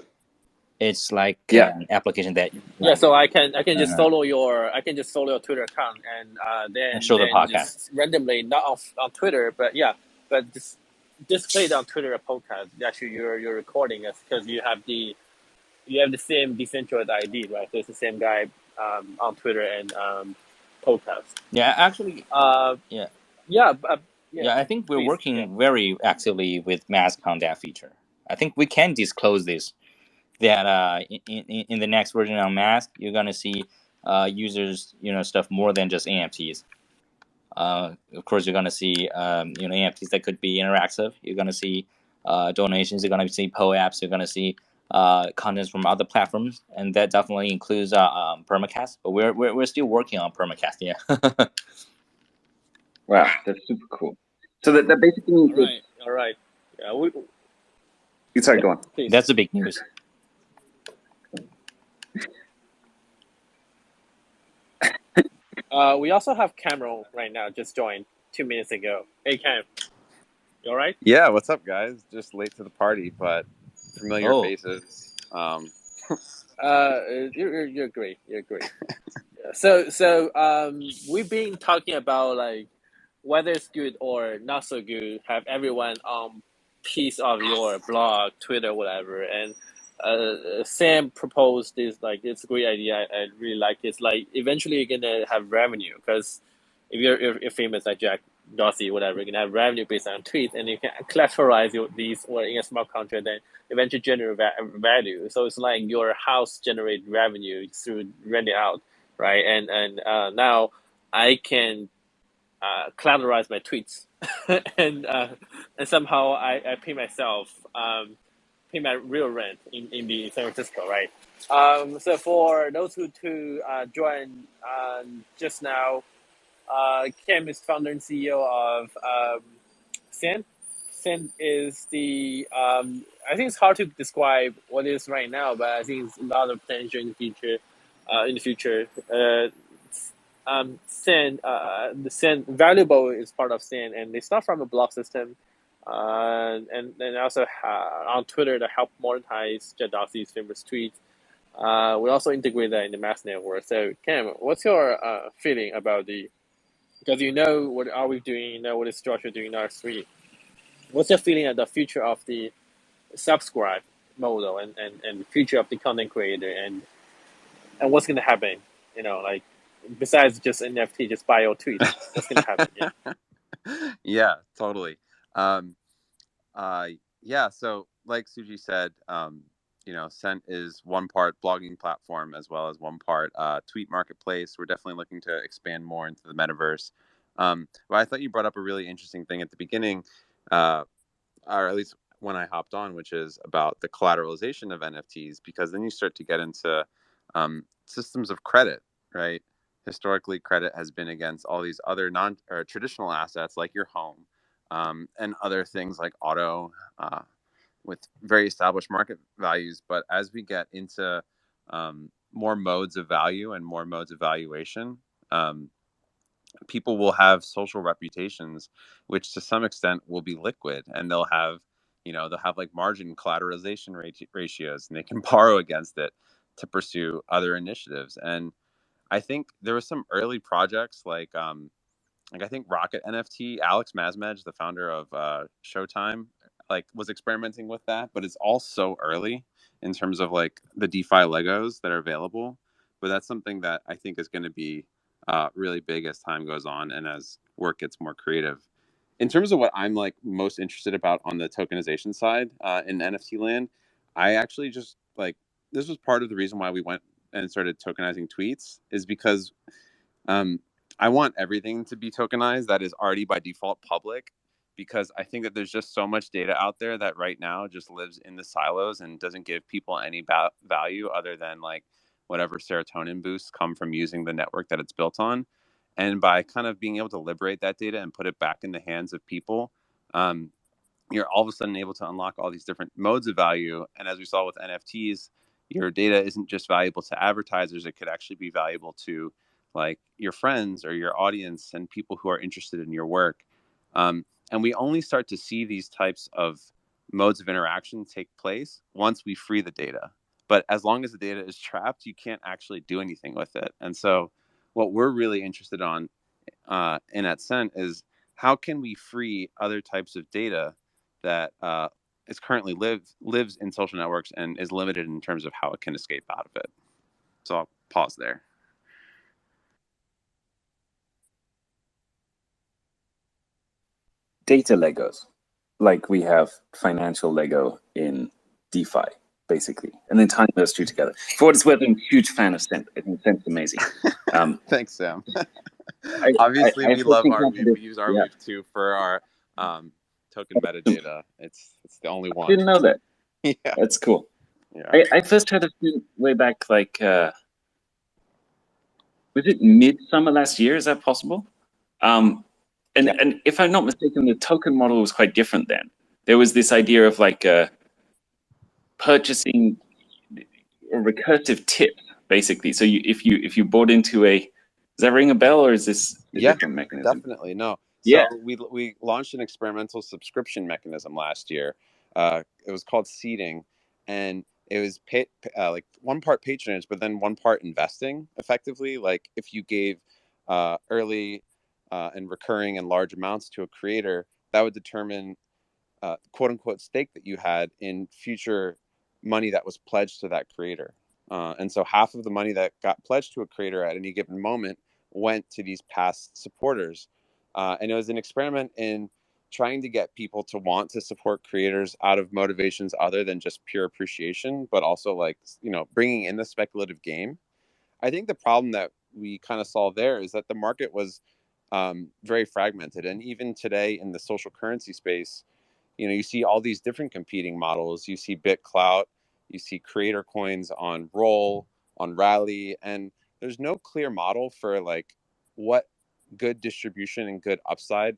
[SPEAKER 2] It's like an application that
[SPEAKER 1] so I can just follow your Twitter account and then
[SPEAKER 2] show the podcast
[SPEAKER 1] just randomly, not on Twitter, but just play it on Twitter a podcast. Actually, you're recording it because you have the same decentralized ID, right? So it's the same guy on Twitter and podcast.
[SPEAKER 2] Yeah, actually. I think we're working very actively with Mask on that feature. I think we can disclose this. That in the next version of Mask, you're gonna see users, stuff more than just AMTs. Of course, you're gonna see AMTs that could be interactive. You're gonna see donations. You're gonna see POAPs. You're gonna see contents from other platforms, and that definitely includes Permacast. But we're still working on Permacast. Yeah.
[SPEAKER 4] Wow, that's super cool. So that basically means
[SPEAKER 1] all right. Yeah,
[SPEAKER 4] sorry, go on.
[SPEAKER 1] Please.
[SPEAKER 2] That's the big news.
[SPEAKER 1] We also have Cameron right now, just joined 2 minutes ago. Hey, Cam. You all right?
[SPEAKER 7] Yeah, what's up, guys? Just late to the party, but familiar faces.
[SPEAKER 1] You're great. You're great. So we've been talking about like whether it's good or not so good. Have everyone on piece of your blog, Twitter, whatever, and Sam proposed this, like, it's a great idea. I really like it. It's like eventually you're gonna have revenue because if you're famous like Jack Dorsey, whatever, you're gonna have revenue based on tweets, and you can collateralize these or in a smart contract, then eventually generate value. So it's like your house generate revenue through renting out, right? And now I can collateralize my tweets, and somehow I pay myself. Pay my real rent in the San Francisco, right? So for those who joined just now, Kim is founder and CEO of Sin. Sin is the I think it's hard to describe what it is right now, but I think it's a lot of potential in the future. Sin, the Sin Valuable is part of Sin, and they start from a block system. And also on Twitter to help monetize Jadasi's famous tweets. We also integrate that in the Mask network. So, Cam, what's your feeling about because you know what are we doing, you know what is structure doing in R3. What's your feeling of the future of the subscribe model and the future of the content creator and what's going to happen? Like besides just NFT, just buy your tweets. What's going to happen? Yeah.
[SPEAKER 7] Yeah, totally. So like Suji said, Scent is one part blogging platform as well as one part tweet marketplace. We're definitely looking to expand more into the metaverse. But I thought you brought up a really interesting thing at the beginning. or at least when I hopped on, which is about the collateralization of NFTs, because then you start to get into systems of credit, right? Historically, credit has been against all these other traditional assets like your home, and other things like auto, with very established market values. But as we get into more modes of value and more modes of valuation, people will have social reputations, which to some extent will be liquid, and they'll have, they'll have like margin collateralization ratios, and they can borrow against it to pursue other initiatives. And I think there were some early projects like I think Rocket NFT, Alex Mazmej, the founder of Showtime, like was experimenting with that, but it's all so early in terms of like the DeFi Legos that are available. But that's something that I think is going to be really big as time goes on and as work gets more creative. In terms of what I'm like most interested about on the tokenization side in NFT land, I actually just like, this was part of the reason why we went and started tokenizing tweets, is because I want everything to be tokenized that is already by default public, because I think that there's just so much data out there that right now just lives in the silos and doesn't give people any value other than like whatever serotonin boosts come from using the network that it's built on. And by kind of being able to liberate that data and put it back in the hands of people, you're all of a sudden able to unlock all these different modes of value. And as we saw with NFTs, your data isn't just valuable to advertisers, it could actually be valuable to like your friends or your audience and people who are interested in your work. And we only start to see these types of modes of interaction take place once we free the data. But as long as the data is trapped, you can't actually do anything with it. And so what we're really interested on in at Cent is how can we free other types of data that is currently lives in social networks and is limited in terms of how it can escape out of it. So I'll pause there.
[SPEAKER 4] Data Legos, like we have financial Lego in DeFi, basically, and then tying those two together. For what it's worth, I'm a huge fan of Cent. I think Cent's amazing.
[SPEAKER 7] Thanks, Sam. Obviously, we love Arweave. We use Arweave too for our token metadata. It's the only one.
[SPEAKER 4] I didn't know that.
[SPEAKER 7] Yeah,
[SPEAKER 4] that's cool.
[SPEAKER 7] Yeah,
[SPEAKER 4] I first heard of it way back, like, was it midsummer last year? Is that possible? And if I'm not mistaken, the token model was quite different then. There was this idea of like purchasing a recursive tip, basically. So if you bought into a, does that ring a bell, or is this a different mechanism?
[SPEAKER 7] Definitely. No. So we launched an experimental subscription mechanism last year. It was called seeding, and it was like one part patronage, but then one part investing. Effectively, like if you gave early and recurring and large amounts to a creator, that would determine quote unquote stake that you had in future money that was pledged to that creator. And so half of the money that got pledged to a creator at any given moment went to these past supporters. And it was an experiment in trying to get people to want to support creators out of motivations other than just pure appreciation, but also like, bringing in the speculative game. I think the problem that we kind of saw there is that the market was very fragmented. And even today in the social currency space, you see all these different competing models. You see BitClout, you see creator coins on Roll, on Rally, and there's no clear model for like what good distribution and good upside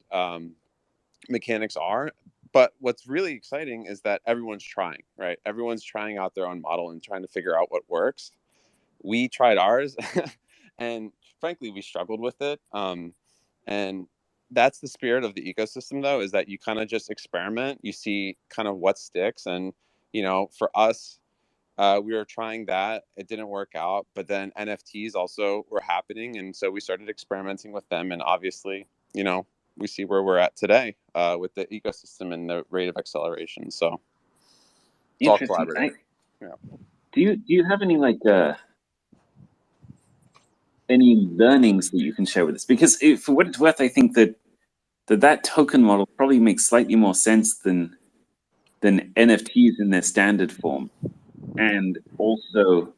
[SPEAKER 7] mechanics are. But what's really exciting is that everyone's trying, right? Everyone's trying out their own model and trying to figure out what works. We tried ours, and frankly, we struggled with it. And that's the spirit of the ecosystem, though, is that you kind of just experiment, you see kind of what sticks. And, for us, we were trying that. It didn't work out. But then NFTs also were happening. And so we started experimenting with them. And obviously, we see where we're at today with the ecosystem and the rate of acceleration. So it's all collaborative.
[SPEAKER 4] Do you have any like any learnings that you can share with us? Because for what it's worth, I think that token model probably makes slightly more sense than NFTs in their standard form, and also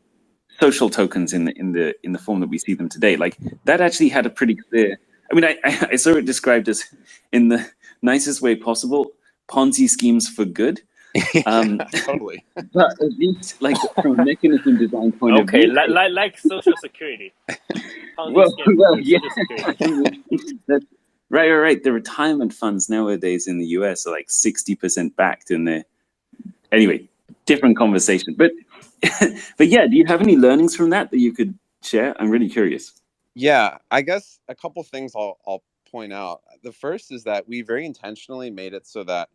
[SPEAKER 4] social tokens in the form that we see them today. Like that actually had a pretty clear. I mean, I saw it described as, in the nicest way possible, Ponzi schemes for good.
[SPEAKER 7] Totally.
[SPEAKER 4] But at least, like from a mechanism design point of
[SPEAKER 1] Okay,
[SPEAKER 4] view,
[SPEAKER 1] like Social Security. Ponzi
[SPEAKER 4] well,
[SPEAKER 1] scheme
[SPEAKER 4] well,
[SPEAKER 1] for
[SPEAKER 4] yeah,
[SPEAKER 1] Social Security.
[SPEAKER 4] that's right. The retirement funds nowadays in the US are like 60% backed, and they're anyway, different conversation. But but yeah, do you have any learnings from that you could share? I'm really curious.
[SPEAKER 7] Yeah, I guess a couple things I'll point out. The first is that we very intentionally made it so that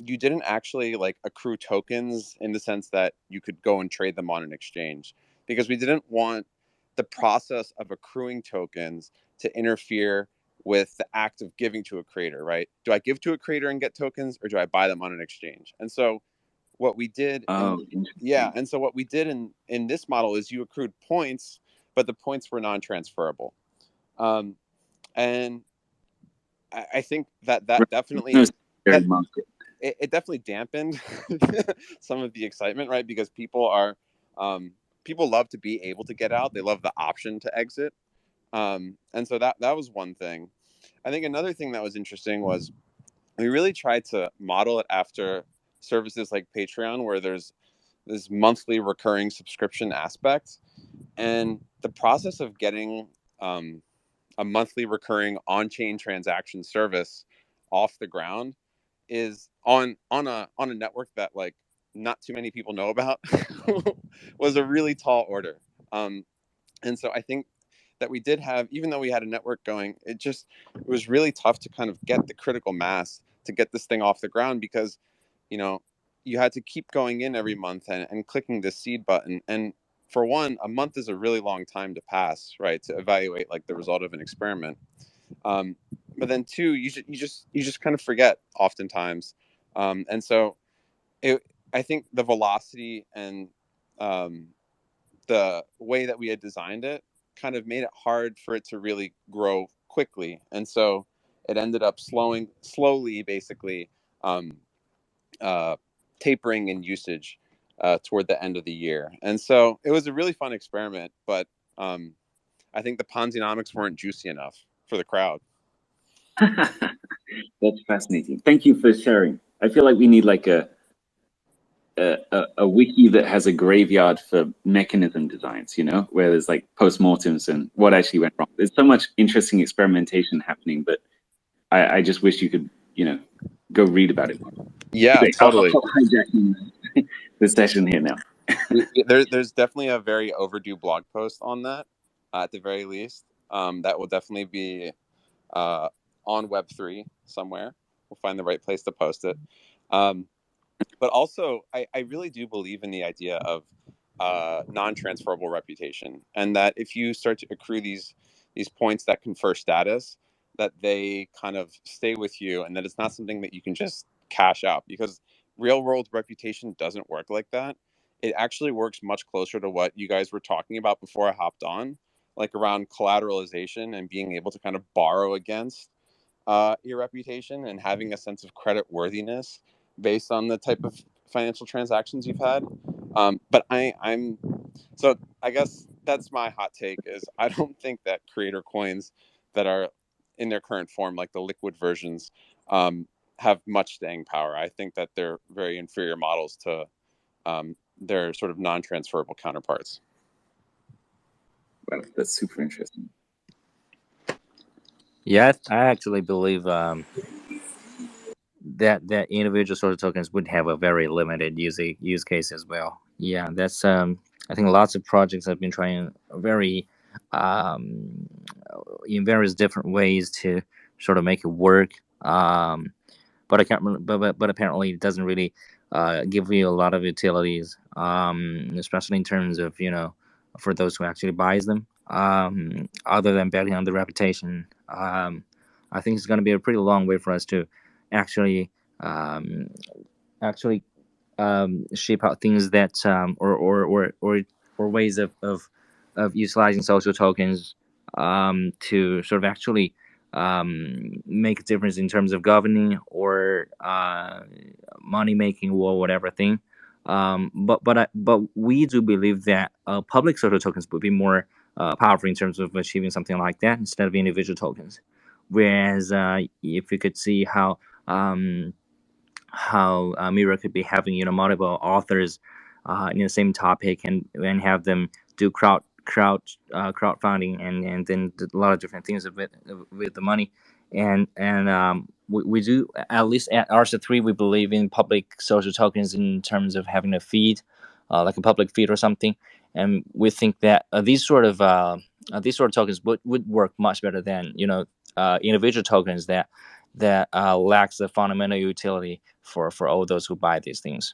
[SPEAKER 7] you didn't actually like accrue tokens in the sense that you could go and trade them on an exchange, because we didn't want the process of accruing tokens to interfere with the act of giving to a creator, right? Do I give to a creator and get tokens, or do I buy them on an exchange? And so what we did
[SPEAKER 4] Oh,
[SPEAKER 7] and so what we did in this model is you accrued points, but the points were non-transferable. And I think that
[SPEAKER 4] right.
[SPEAKER 7] definitely
[SPEAKER 4] No secondary
[SPEAKER 7] that
[SPEAKER 4] market.
[SPEAKER 7] it definitely dampened some of the excitement, right? Because people love to be able to get out. They love the option to exit. And so that was one thing. I think another thing that was interesting was we really tried to model it after services like Patreon, where there's this monthly recurring subscription aspect. And the process of getting a monthly recurring on-chain transaction service off the ground is on a network that like not too many people know about was a really tall order. And so I think that we did have, even though we had a network going, it was really tough to kind of get the critical mass to get this thing off the ground, because you know you had to keep going in every month and clicking the seed button. And for one, a month is a really long time to pass, right, to evaluate like the result of an experiment. But then two, you just kind of forget oftentimes. And so I think the velocity and the way that we had designed it kind of made it hard for it to really grow quickly. And so it ended up slowly, basically, um, tapering in usage toward the end of the year. And so it was a really fun experiment, but I think the Ponzinomics weren't juicy enough for the crowd.
[SPEAKER 4] That's fascinating. Thank you for sharing. I feel like we need like a wiki that has a graveyard for mechanism designs, where there's like postmortems and what actually went wrong. There's so much interesting experimentation happening, but I just wish you could, go read about it.
[SPEAKER 7] Yeah,
[SPEAKER 4] Anyway,
[SPEAKER 7] totally.
[SPEAKER 4] I'll hijack the session here now.
[SPEAKER 7] There's definitely a very overdue blog post on that, at the very least. That will definitely be on Web3 somewhere. We'll find the right place to post it. But also, I really do believe in the idea of non-transferable reputation, and that if you start to accrue these points that confer status, that they kind of stay with you, and that it's not something that you can just cash out, because real world reputation doesn't work like that. It actually works much closer to what you guys were talking about before I hopped on, like around collateralization and being able to kind of borrow against your reputation and having a sense of credit worthiness based on the type of financial transactions you've had. But I'm so I guess that's my hot take, is I don't think that creator coins that are in their current form, like the liquid versions, have much staying power. I think that they're very inferior models to their sort of non-transferable counterparts.
[SPEAKER 4] Well, that's super interesting.
[SPEAKER 2] Yeah, I actually believe that individual sort of tokens would have a very limited use case as well. Yeah, that's I think lots of projects have been trying very in various different ways to sort of make it work. But I can't. But apparently it doesn't really give you a lot of utilities, especially in terms of for those who actually buys them. Other than betting on the reputation, I think it's going to be a pretty long way for us to actually um, actually shape out things that or ways of utilizing social tokens to sort of actually make a difference in terms of governing or money making or whatever thing. But we do believe that public social tokens would be more powerful in terms of achieving something like that instead of individual tokens. Whereas if you could see how Mirror could be having multiple authors in the same topic, and have them do crowdfunding, and then a lot of different things with the money. And we do, at least at RC3, we believe in public social tokens in terms of having a feed, like a public feed or something. And we think that these sort of tokens would work much better than individual tokens that lacks the fundamental utility for all those who buy these things.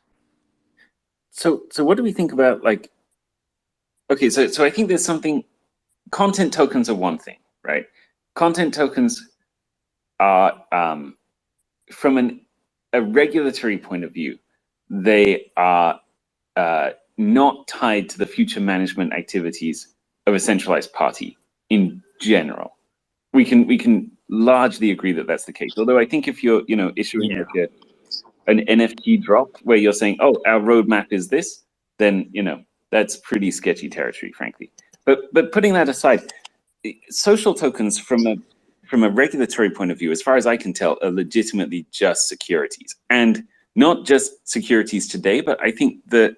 [SPEAKER 4] So what do we think about, like, okay, so I think there's something, content tokens are one thing, right? Content tokens are, from a regulatory point of view, they are not tied to the future management activities of a centralized party in general. We can largely agree that that's the case. Although I think if you're issuing like an NFT drop where you're saying, oh, our roadmap is this, then that's pretty sketchy territory, frankly. But putting that aside, social tokens from a regulatory point of view, as far as I can tell, are legitimately just securities, and not just securities today, but I think the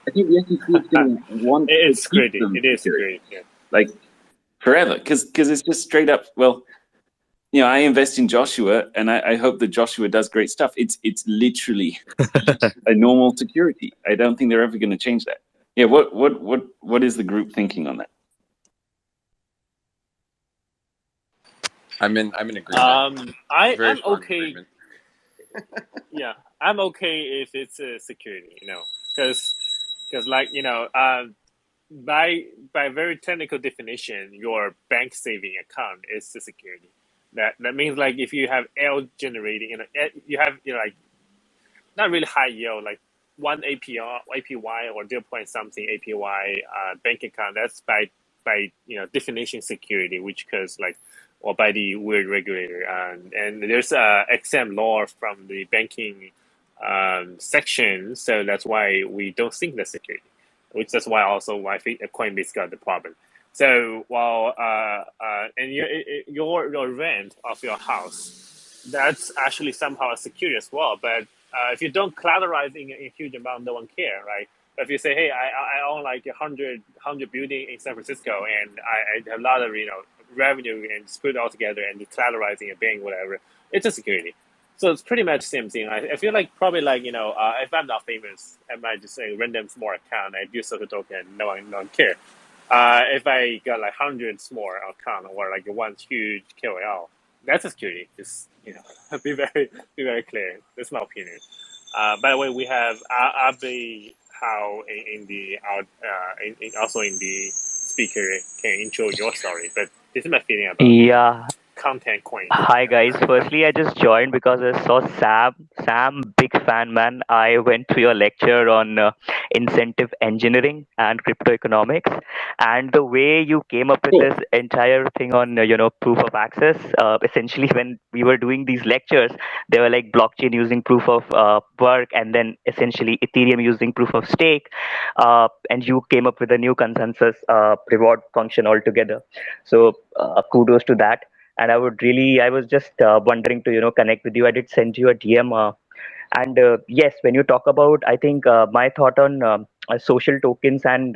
[SPEAKER 4] SEC is going to want
[SPEAKER 1] It is
[SPEAKER 4] to keep
[SPEAKER 1] security.
[SPEAKER 4] them
[SPEAKER 1] It is
[SPEAKER 4] securities,
[SPEAKER 1] security. Yeah.
[SPEAKER 4] like forever, because it's just straight up. Well, I invest in Joshua, and I hope that Joshua does great stuff. It's literally a normal security. I don't think they're ever going to change that. Yeah. What is the group thinking on that?
[SPEAKER 7] I'm in agreement.
[SPEAKER 1] I'm
[SPEAKER 7] strong
[SPEAKER 1] okay.
[SPEAKER 7] agreement.
[SPEAKER 1] Yeah, I'm okay if it's a security, because like by very technical definition, your bank saving account is the security. That means, like, if you have L generating, you have like not really high yield, like one APY or 0 point something APY bank account. That's by definition security, which cause like, or by the weird regulator. And there's a XM law from the banking section, so that's why we don't think that's security. Which that's why also I think Coinbase got the problem. So while and your rent of your house, that's actually somehow a security as well. But if you don't collateralize in a huge amount, no one care, right? But if you say, hey, I own like 100 building in San Francisco, and I have a lot of revenue, and just put it all together and collateralizing a bank, whatever, it's a security. So it's pretty much the same thing. I feel like probably like if I'm not famous, I might just say random small account. I do social token, no one care. If I got like hundreds more account or like one huge KOL, that's a security. Just be very clear. That's my opinion. By the way, we have Abe How in the also in the speaker can intro your story. But this is my feeling about
[SPEAKER 8] Yeah.
[SPEAKER 1] content coin.
[SPEAKER 8] Hi guys. Firstly, I just joined because I saw Sam. Sam, big fan, man. I went to your lecture on incentive engineering and crypto economics, and the way you came up with this entire thing on proof of access. Essentially, when we were doing these lectures, they were like blockchain using proof of work, and then essentially Ethereum using proof of stake, and you came up with a new consensus reward function altogether. So kudos to that. And I was just wondering to connect with you. I did send you a DM, and yes, when you talk about, I think my thought on social tokens and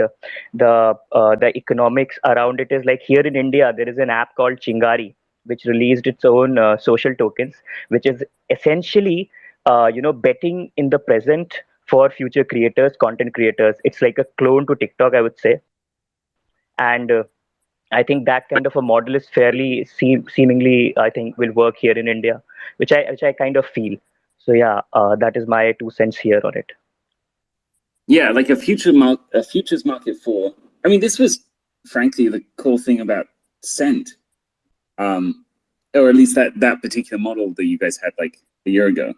[SPEAKER 8] the economics around it is like, here in India there is an app called Chingari which released its own social tokens, which is essentially betting in the present for future creators, content creators. It's like a clone to TikTok, I would say. And I think that kind of a model is fairly seemingly, I think, will work here in India, which I kind of feel. So yeah, that is my 2 cents here on it.
[SPEAKER 4] Yeah, like a futures market for. I mean, this was frankly the cool thing about Cent, or at least that particular model that you guys had like a year ago,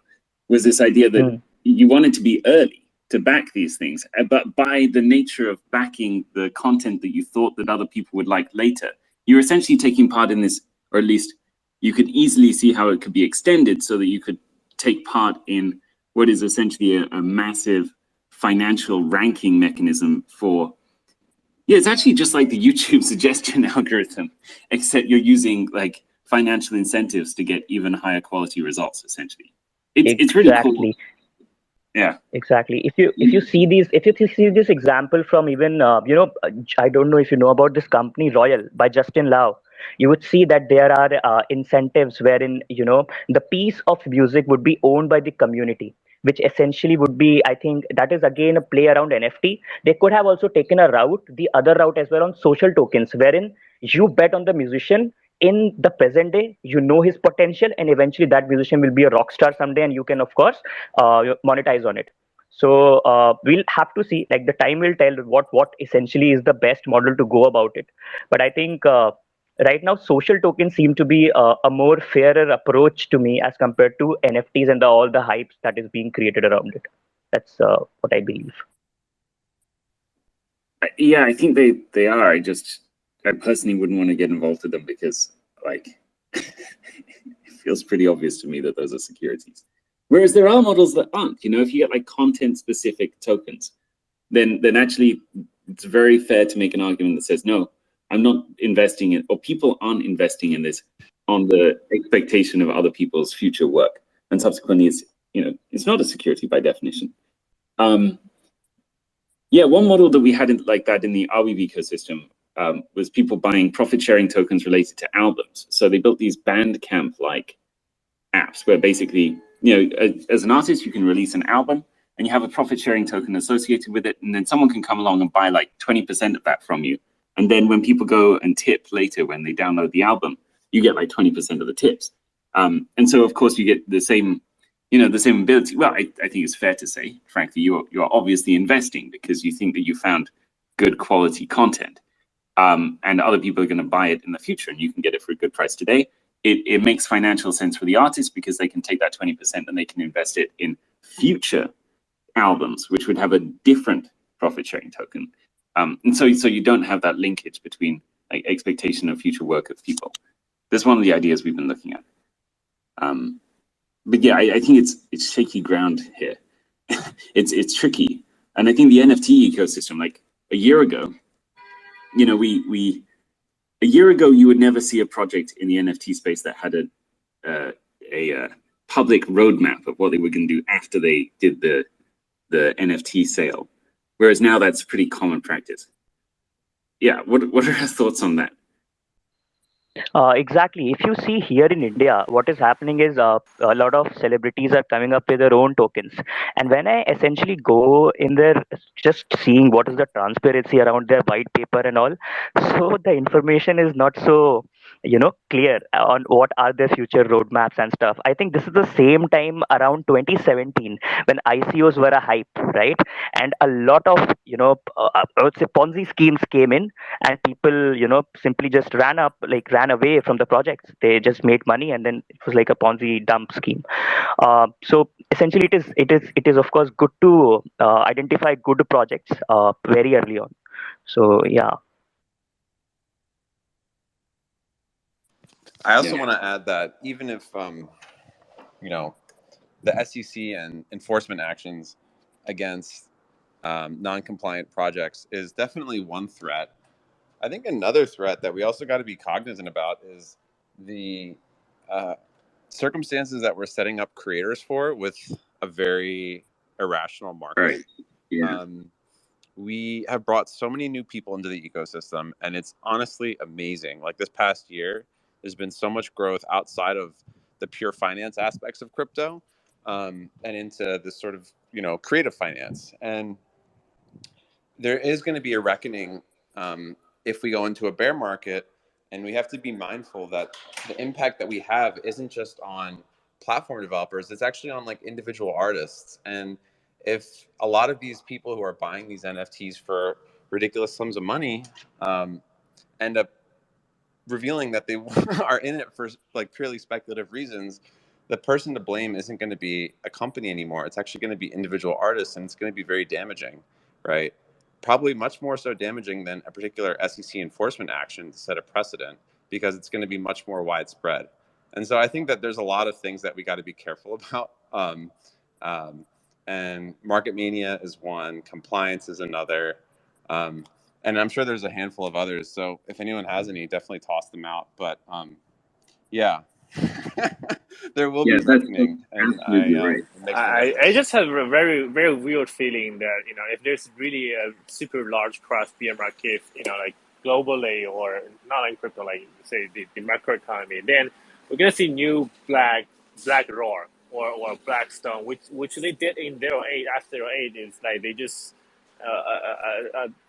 [SPEAKER 4] was this idea that you wanted to be early to back these things, but by the nature of backing the content that you thought that other people would like later, you're essentially taking part in this, or at least you could easily see how it could be extended so that you could take part in what is essentially a massive financial ranking mechanism for. Yeah, it's actually just like the YouTube suggestion algorithm, except you're using like financial incentives to get even higher quality results, essentially. It's really cool.
[SPEAKER 8] Exactly.
[SPEAKER 4] Yeah.
[SPEAKER 8] Exactly. If you see this example from even I don't know if you know about this company Royal by Justin Lau, you would see that there are incentives wherein the piece of music would be owned by the community, which essentially would be, I think that is again a play around NFT. They could have also taken the other route as well on social tokens, wherein you bet on the musician in the present day, his potential, and eventually that musician will be a rock star someday, and you can of course monetize on it. So we'll have to see. Like the time will tell what essentially is the best model to go about it. But I think right now social tokens seem to be a more fairer approach to me as compared to NFTs and all the hypes that is being created around it. That's what I believe.
[SPEAKER 4] Yeah, I think they are. I personally wouldn't want to get involved with them because like it feels pretty obvious to me that those are securities. Whereas there are models that aren't. If you get like content specific tokens, then actually it's very fair to make an argument that says, no, I'm not investing in, or people aren't investing in this on the expectation of other people's future work. And subsequently it's not a security by definition. Yeah, one model that we had like that in the Arweave ecosystem was people buying profit sharing tokens related to albums. So they built these Bandcamp like apps where basically, as an artist, you can release an album and you have a profit sharing token associated with it. And then someone can come along and buy like 20% of that from you. And then when people go and tip later, when they download the album, you get like 20% of the tips. And so of course you get the same ability. Well, I think it's fair to say, frankly, you're obviously investing because you think that you found good quality content, and other people are going to buy it in the future, and you can get it for a good price today. It makes financial sense for the artist because they can take that 20% and they can invest it in future albums, which would have a different profit sharing token. And so you don't have that linkage between like expectation of future work of people. That's one of the ideas we've been looking at. But yeah, I think it's shaky ground here. It's tricky, and I think the NFT ecosystem, like a year ago, a year ago you would never see a project in the NFT space that had a public roadmap of what they were going to do after they did the NFT sale, whereas now that's pretty common practice. Yeah, what are your thoughts on that?
[SPEAKER 8] Exactly. If you see here in India, what is happening is a lot of celebrities are coming up with their own tokens. And when I essentially go in there, just seeing what is the transparency around their white paper and all, so the information is not so clear on what are their future roadmaps and stuff. I think this is the same time around 2017 when ICOs were a hype, right? And a lot of I would say Ponzi schemes came in, and people simply just ran away from the projects. They just made money, and then it was like a Ponzi dump scheme. So essentially it is of course good to identify good projects very early on. So yeah.
[SPEAKER 7] I also want to add that even if the SEC and enforcement actions against non-compliant projects is definitely one threat. I think another threat that we also got to be cognizant about is the circumstances that we're setting up creators for with a very irrational market.
[SPEAKER 4] Right. Yeah.
[SPEAKER 7] We have brought so many new people into the ecosystem, and it's honestly amazing. Like this past year, there's been so much growth outside of the pure finance aspects of crypto, and into this sort of creative finance. And there is going to be a reckoning if we go into a bear market, and we have to be mindful that the impact that we have isn't just on platform developers, it's actually on like individual artists. And if a lot of these people who are buying these NFTs for ridiculous sums of money end up revealing that they are in it for like purely speculative reasons, the person to blame isn't going to be a company anymore. It's actually going to be individual artists, and it's going to be very damaging, right? Probably much more so damaging than a particular SEC enforcement action to set a precedent, because it's going to be much more widespread. And so I think that there's a lot of things that we got to be careful about. And market mania is one, compliance is another. And I'm sure there's a handful of others. So if anyone has any, definitely toss them out. But yeah, there will
[SPEAKER 4] Yeah,
[SPEAKER 7] be
[SPEAKER 4] that's
[SPEAKER 7] reckoning, and
[SPEAKER 4] absolutely right.
[SPEAKER 7] it makes me wonder.
[SPEAKER 1] I just have a very weird feeling that if there's really a super large cross bear market, like globally or not in crypto, like say the macro economy, then we're gonna see new BlackRock or Blackstone, which they did in 08 after 08 is like they just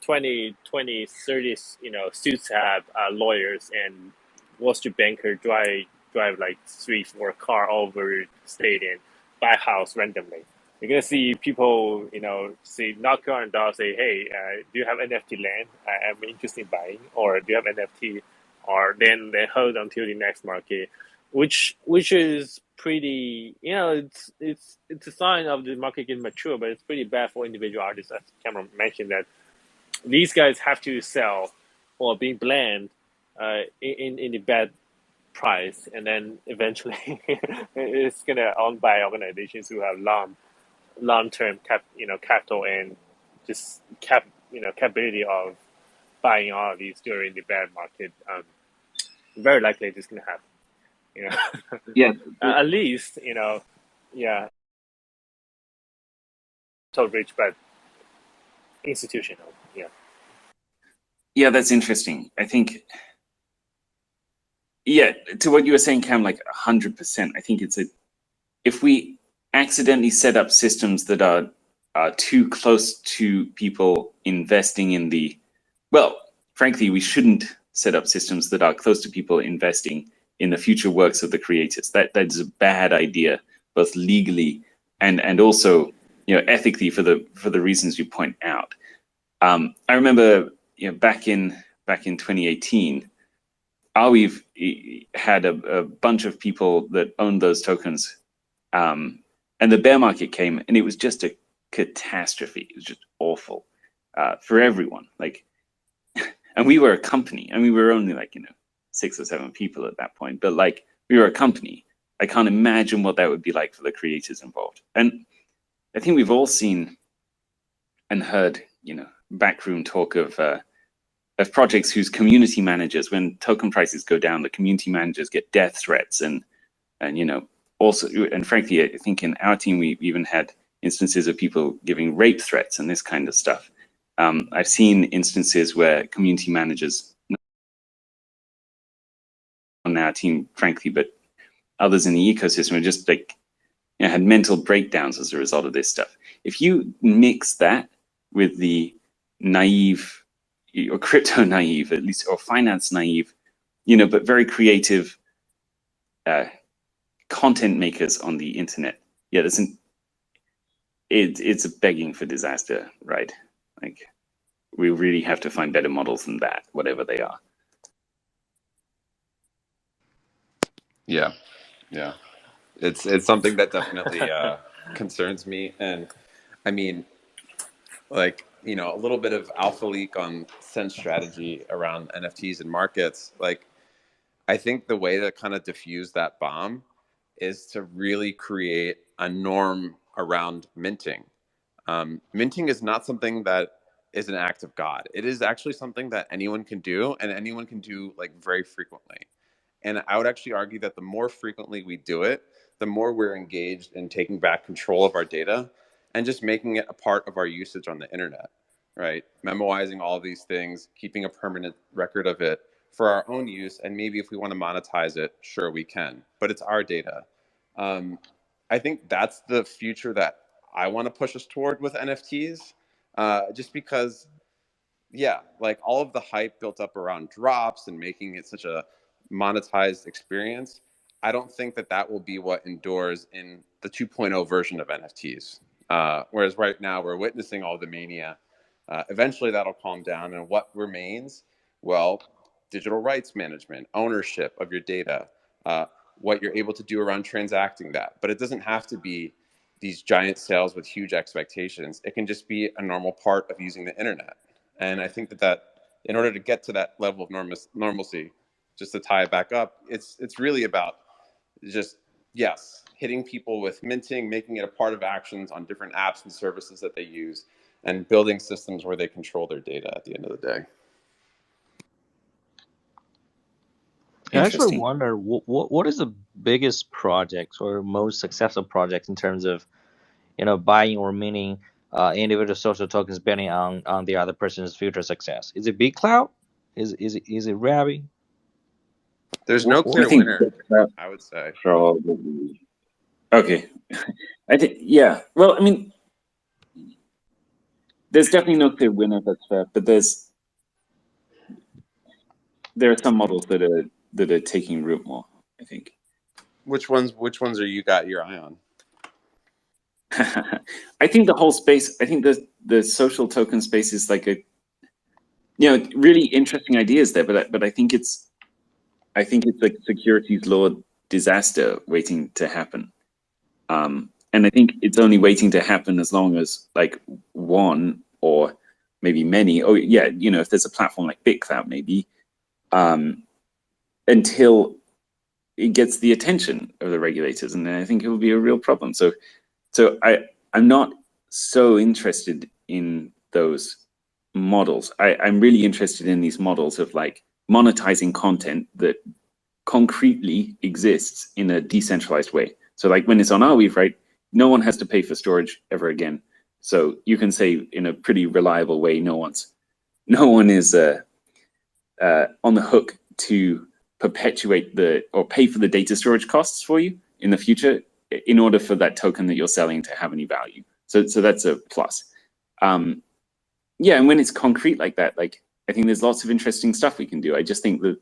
[SPEAKER 1] 20 30 suits have lawyers and Wall Street banker drive like 3 4 car over state and buy house randomly. You're gonna see people, say knock on door, say, "Hey, do you have NFT land? I'm interested in buying," or "Do you have NFT?" Or then they hold until the next market, which is pretty, it's a sign of the market getting mature, but it's pretty bad for individual artists. As Cameron mentioned, that these guys have to sell or being bland in the bad price, and then eventually it's gonna owned by organizations who have long term capital and just capability of buying all of these during the bad market. Very likely this gonna happen. You know,
[SPEAKER 4] Yeah,
[SPEAKER 1] at least yeah, so rich but institutional. Yeah.
[SPEAKER 4] yeah, that's interesting. I think, yeah, to what you were saying, Cam, like 100%. I think if we accidentally set up systems that are too close to people investing in well, frankly, we shouldn't set up systems that are close to people investing in the future works of the creators. That is a bad idea, both legally and also ethically for the reasons you point out. I remember back in 2018, Arweave had a bunch of people that owned those tokens, and the bear market came, and it was just a catastrophe. It was just awful for everyone. Like, and we were a company. I mean, we were only like 6 or 7 people at that point, but like we were a company. I can't imagine what that would be like for the creators involved. And I think we've all seen and heard, backroom talk of projects whose community managers, when token prices go down, the community managers get death threats and also, and frankly, I think in our team we even had instances of people giving rape threats and this kind of stuff. I've seen instances where community managers on our team, frankly, but others in the ecosystem are just like had mental breakdowns as a result of this stuff. If you mix that with the naive or crypto naive, at least, or finance naive, but very creative content makers on the internet, yeah, it's a begging for disaster, right? Like, we really have to find better models than that, whatever they are.
[SPEAKER 7] Yeah, yeah, it's something that definitely concerns me, and I mean, like a little bit of alpha leak on Sense strategy around NFTs and markets. Like, I think the way to kind of diffuse that bomb is to really create a norm around minting. Minting is not something that is an act of God. It is actually something that anyone can do, and anyone can do like very frequently. And I would actually argue that the more frequently we do it, the more we're engaged in taking back control of our data and just making it a part of our usage on the internet, right? Memoizing all of these things, keeping a permanent record of it for our own use. And maybe if we want to monetize it, sure, we can, but it's our data. I think that's the future that I want to push us toward with NFTs, just because, yeah, like all of the hype built up around drops and making it such a monetized experience, I don't think that that will be what endures in the 2.0 version of NFTs. Whereas right now we're witnessing all the mania. Eventually that'll calm down, and what remains? Well, digital rights management, ownership of your data, what you're able to do around transacting that. But it doesn't have to be these giant sales with huge expectations. It can just be a normal part of using the internet. And I think that in order to get to that level of normalcy, just to tie it back up, it's really about just, yes, hitting people with minting, making it a part of actions on different apps and services that they use, and building systems where they control their data at the end of the day.
[SPEAKER 9] I actually
[SPEAKER 4] interesting.
[SPEAKER 9] wonder what is the biggest project or most successful project in terms of buying or minting individual social tokens betting on the other person's future success. Is it Big Cloud? Is it Rabby?
[SPEAKER 7] There's no
[SPEAKER 9] What
[SPEAKER 4] I
[SPEAKER 7] clear
[SPEAKER 9] is it?
[SPEAKER 4] think
[SPEAKER 7] winner,
[SPEAKER 4] that
[SPEAKER 7] I would say.
[SPEAKER 4] probably. Okay. I think, yeah. Well, I mean, there's definitely no clear winner, that's fair, but there are some models that are taking root more, I think.
[SPEAKER 7] Which ones are you got your eye on?
[SPEAKER 4] I think the whole space, I think the social token space is like a really interesting ideas there, but I think it's like securities law disaster waiting to happen. And I think it's only waiting to happen as long as like one or maybe many, if there's a platform like BitCloud maybe, until it gets the attention of the regulators, and then I think it will be a real problem. So I'm not so interested in those models. I'm really interested in these models of like monetizing content that concretely exists in a decentralized way. So like when it's on Arweave, right, no one has to pay for storage ever again. So you can say in a pretty reliable way, no one is on the hook to perpetuate or pay for the data storage costs for you in the future in order for that token that you're selling to have any value. So that's a plus. And when it's concrete like that, like I think there's lots of interesting stuff we can do. I just think that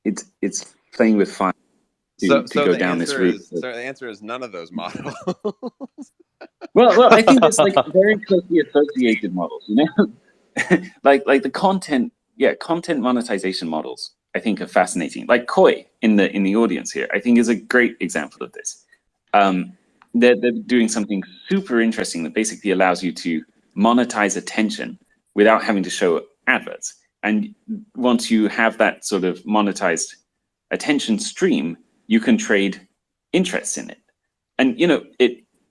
[SPEAKER 4] it's playing with fire to go down this route.
[SPEAKER 7] So the answer is none of those models.
[SPEAKER 4] Well, I think there's like very closely associated models, like the content monetization models. I think are fascinating. Like Koi in the audience here, I think is a great example of this. They're doing something super interesting that basically allows you to monetize attention without having to show adverts. And once you have that sort of monetized attention stream, you can trade interests in it. And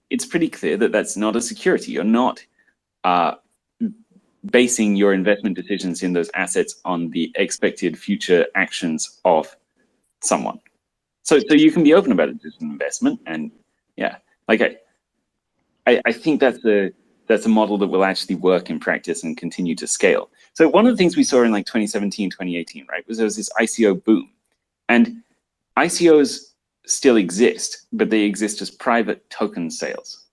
[SPEAKER 4] it's pretty clear that that's not a security. You're not basing your investment decisions in those assets on the expected future actions of someone. So you can be open about it as an investment, and I think that's a model that will actually work in practice and continue to scale. So one of the things we saw in like 2017, 2018, right, was there was this ICO boom. And ICOs still exist, but they exist as private token sales.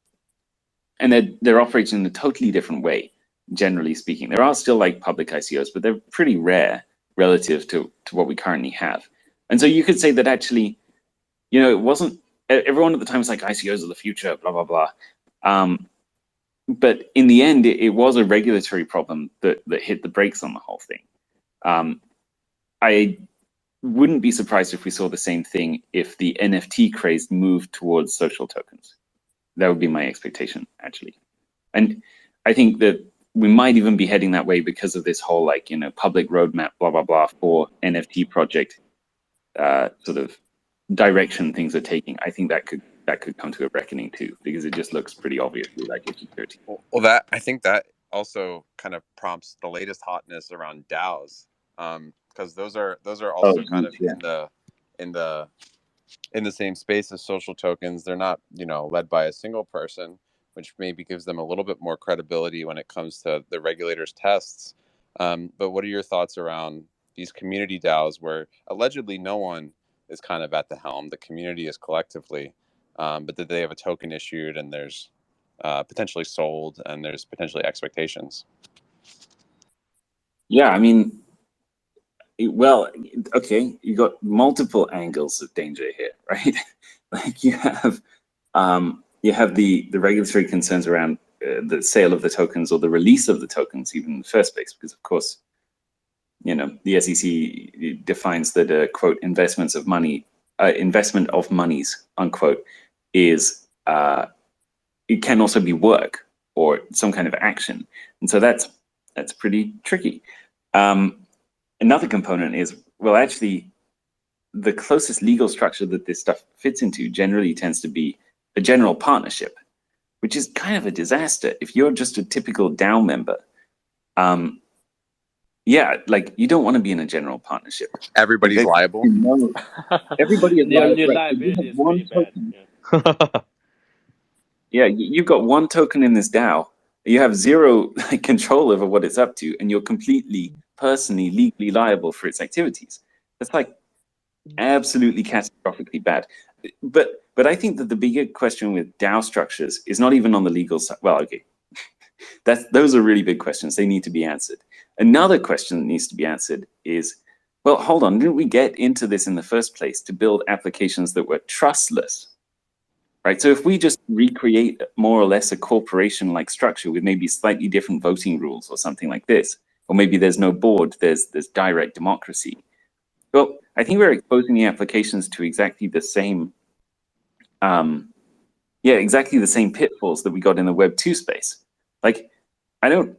[SPEAKER 4] And they're operating in a totally different way, generally speaking. There are still like public ICOs, but they're pretty rare relative to what we currently have. And so you could say that actually, it wasn't, everyone at the time was like, ICOs are the future, blah, blah, blah. But in the end, it was a regulatory problem that hit the brakes on the whole thing. I wouldn't be surprised if we saw the same thing if the NFT craze moved towards social tokens. That would be my expectation, actually. And I think that we might even be heading that way because of this whole public roadmap, blah, blah, blah, for NFT project sort of direction things are taking. I think that could come to a reckoning too, because it just looks pretty obviously like a security.
[SPEAKER 7] Well, I think that also kind of prompts the latest hotness around DAOs, because those are also kind of in the same space as social tokens. They're not led by a single person, which maybe gives them a little bit more credibility when it comes to the regulators' tests. But what are your thoughts around these community DAOs where allegedly no one is kind of at the helm? The community is collectively, but that they have a token issued and there's potentially sold and there's potentially expectations.
[SPEAKER 4] Yeah, I mean, well, okay, you got multiple angles of danger here, right? Like you have the regulatory concerns around the sale of the tokens or the release of the tokens, even in the first place, because of course, the SEC defines that quote investment of monies unquote is it can also be work or some kind of action, and so that's pretty tricky. Another component is, well, actually, the closest legal structure that this stuff fits into generally tends to be a general partnership, which is kind of a disaster. If you're just a typical DAO member, yeah, like you don't want to be in a general partnership.
[SPEAKER 7] Everybody's
[SPEAKER 4] Like,
[SPEAKER 7] liable.
[SPEAKER 4] you know, everybody is
[SPEAKER 1] your
[SPEAKER 4] liable. Right? So you
[SPEAKER 1] liability
[SPEAKER 4] have
[SPEAKER 1] is
[SPEAKER 4] one
[SPEAKER 1] pretty bad.
[SPEAKER 4] token.
[SPEAKER 1] Yeah.
[SPEAKER 4] Yeah, you've got one token in this DAO. You have zero control over what it's up to, and you're completely, personally, legally liable for its activities. That's like absolutely catastrophically bad. But I think that the bigger question with DAO structures is not even on the legal side. Well, okay, those are really big questions. They need to be answered. Another question that needs to be answered is, well, hold on, didn't we get into this in the first place to build applications that were trustless? Right. So if we just recreate more or less a corporation-like structure with maybe slightly different voting rules or something like this, or maybe there's no board, there's direct democracy. Well, I think we're exposing the applications to exactly the same, exactly the same pitfalls that we got in the Web 2 space. Like, I don't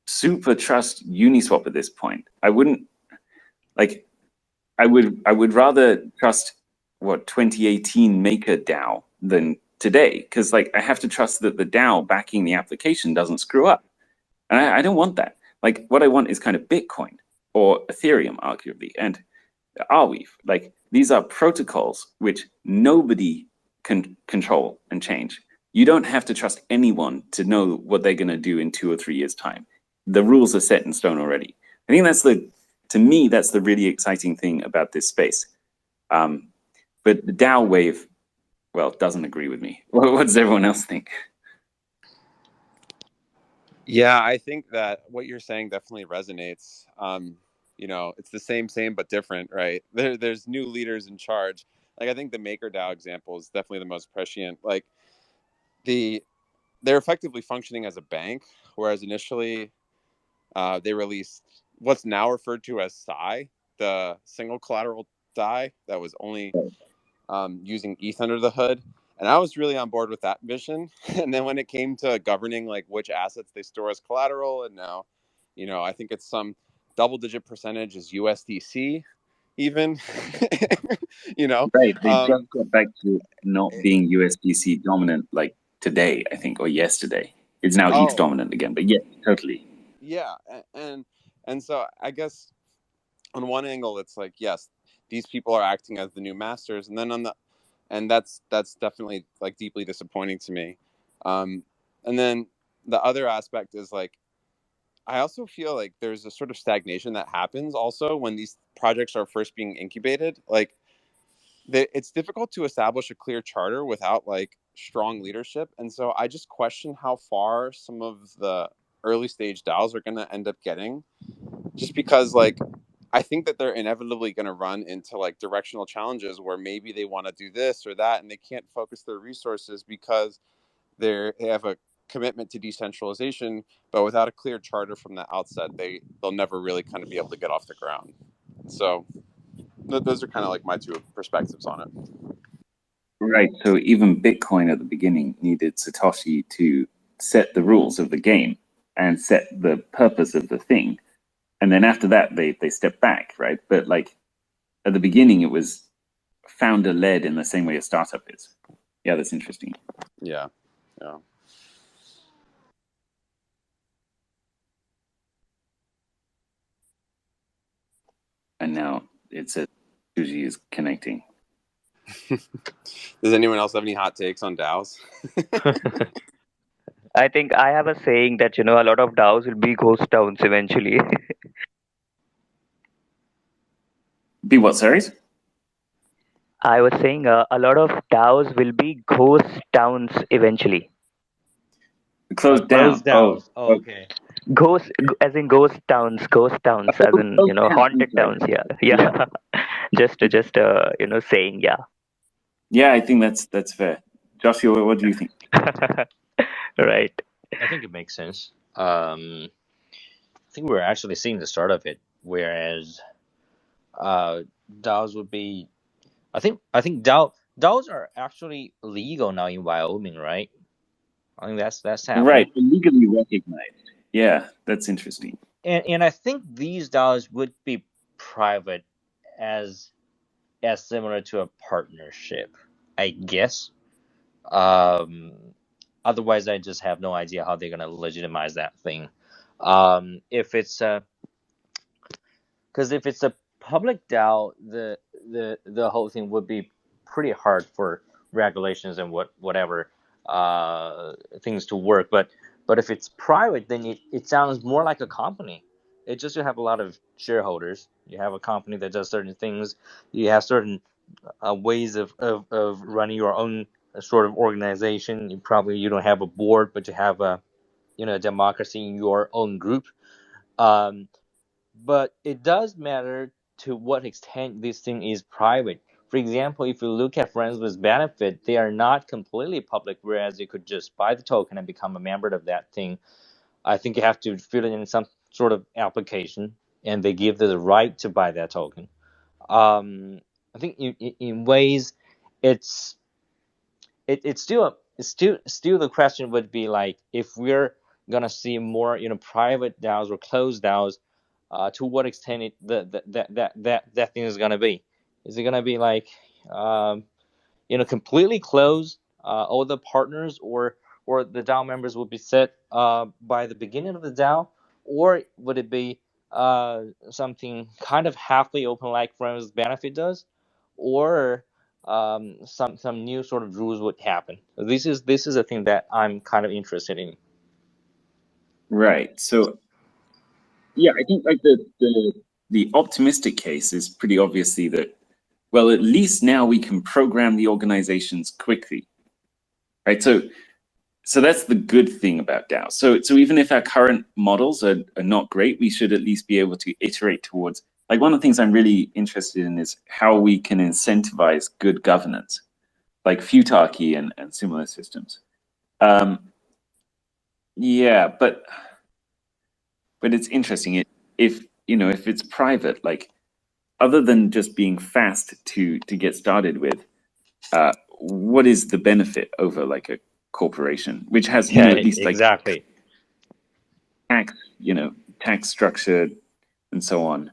[SPEAKER 4] super trust Uniswap at this point. I wouldn't like. I would rather trust what 2018 MakerDAO than today, because like I have to trust that the DAO backing the application doesn't screw up, and I don't want that. Like what I want is kind of Bitcoin or Ethereum, arguably, and Arweave. Like these are protocols which nobody can control and change. You don't have to trust anyone to know what they're going to do in 2 or 3 years' time. The rules are set in stone already. I think to me, that's the really exciting thing about this space. But the DAO wave, well, doesn't agree with me. What does everyone else think?
[SPEAKER 7] Yeah, I think that what you're saying definitely resonates. It's the same but different, right? There's new leaders in charge. Like I think the MakerDAO example is definitely the most prescient. Like they're effectively functioning as a bank, whereas initially they released what's now referred to as SAI, the single collateral DAI that was only using ETH under the hood. And I was really on board with that vision. And then when it came to governing like which assets they store as collateral, and now, I think it's some double-digit percentage is USDC, even.
[SPEAKER 4] Right, they just got back to not being USDC dominant like today, I think, or yesterday. It's now ETH dominant again, but yeah, totally.
[SPEAKER 7] Yeah, and so I guess on one angle it's like, yes, these people are acting as the new masters, and then that's definitely like deeply disappointing to me. And then the other aspect is like I also feel like there's a sort of stagnation that happens also when these projects are first being incubated. Like it's difficult to establish a clear charter without like strong leadership, and so I just question how far some of the early stage DAOs are going to end up getting, just because like I think that they're inevitably going to run into like directional challenges where maybe they want to do this or that and they can't focus their resources because they have a commitment to decentralization, but without a clear charter from the outset, they'll never really kind of be able to get off the ground. So those are kind of like my two perspectives on it.
[SPEAKER 4] Right. So even Bitcoin at the beginning needed Satoshi to set the rules of the game and set the purpose of the thing. And then after that, they stepped back, right? But like at the beginning, it was founder led in the same way a startup is. Yeah, that's interesting.
[SPEAKER 7] Yeah.
[SPEAKER 4] And now it says Suji is connecting.
[SPEAKER 7] Does anyone else have any hot takes on DAOs?
[SPEAKER 8] I think I have a saying that a lot of DAOs will be ghost towns eventually.
[SPEAKER 4] Be what, series?
[SPEAKER 8] I was saying a lot of DAOs will be ghost towns eventually.
[SPEAKER 4] Closed down.
[SPEAKER 9] DAOs. Oh, okay.
[SPEAKER 8] Ghost, as in ghost towns, as in haunted towns. Yeah. just saying, yeah.
[SPEAKER 4] Yeah, I think that's fair. Joshua, what do you think?
[SPEAKER 8] Right.
[SPEAKER 9] I think it makes sense. I think we're actually seeing the start of it, whereas DAOs would be. I think DAOs are actually legal now in Wyoming, right? I think that's happening.
[SPEAKER 4] Right, legally recognized. Yeah, that's interesting.
[SPEAKER 9] And I think these DAOs would be private as similar to a partnership, I guess. Otherwise, I just have no idea how they're gonna legitimize that thing. If it's because if it's a public DAO, the whole thing would be pretty hard for regulations and whatever things to work. But if it's private, then it sounds more like a company. It just you have a lot of shareholders. You have a company that does certain things. You have certain ways of running your own sort of organization. You don't have a board, but you have a democracy in your own group. Um, but it does matter to what extent this thing is private. For example, if you look at Friends with Benefit, they are not completely public, whereas you could just buy the token and become a member of that thing. I think you have to fill it in some sort of application, and they give the right to buy that token. I think in ways, it's it's still the question would be like, if we're gonna see more private DAOs or closed DAOs, to what extent that thing is gonna be. Is it gonna be like completely closed, all the partners or the DAO members will be set by the beginning of the DAO, or would it be something kind of halfway open like Friends Benefit does, or some new sort of rules would happen? This is a thing that I'm kind of interested in.
[SPEAKER 4] Right. So yeah, I think like the optimistic case is pretty obviously that, well, at least now we can program the organizations quickly, right? So that's the good thing about DAO. So even if our current models are not great, we should at least be able to iterate towards, like, one of the things I'm really interested in is how we can incentivize good governance, like futarchy and similar systems. Yeah, but it's interesting. If it's private, like, other than just being fast to get started with, what is the benefit over like a corporation, which has at least like
[SPEAKER 9] Exactly.
[SPEAKER 4] tax structure and so on?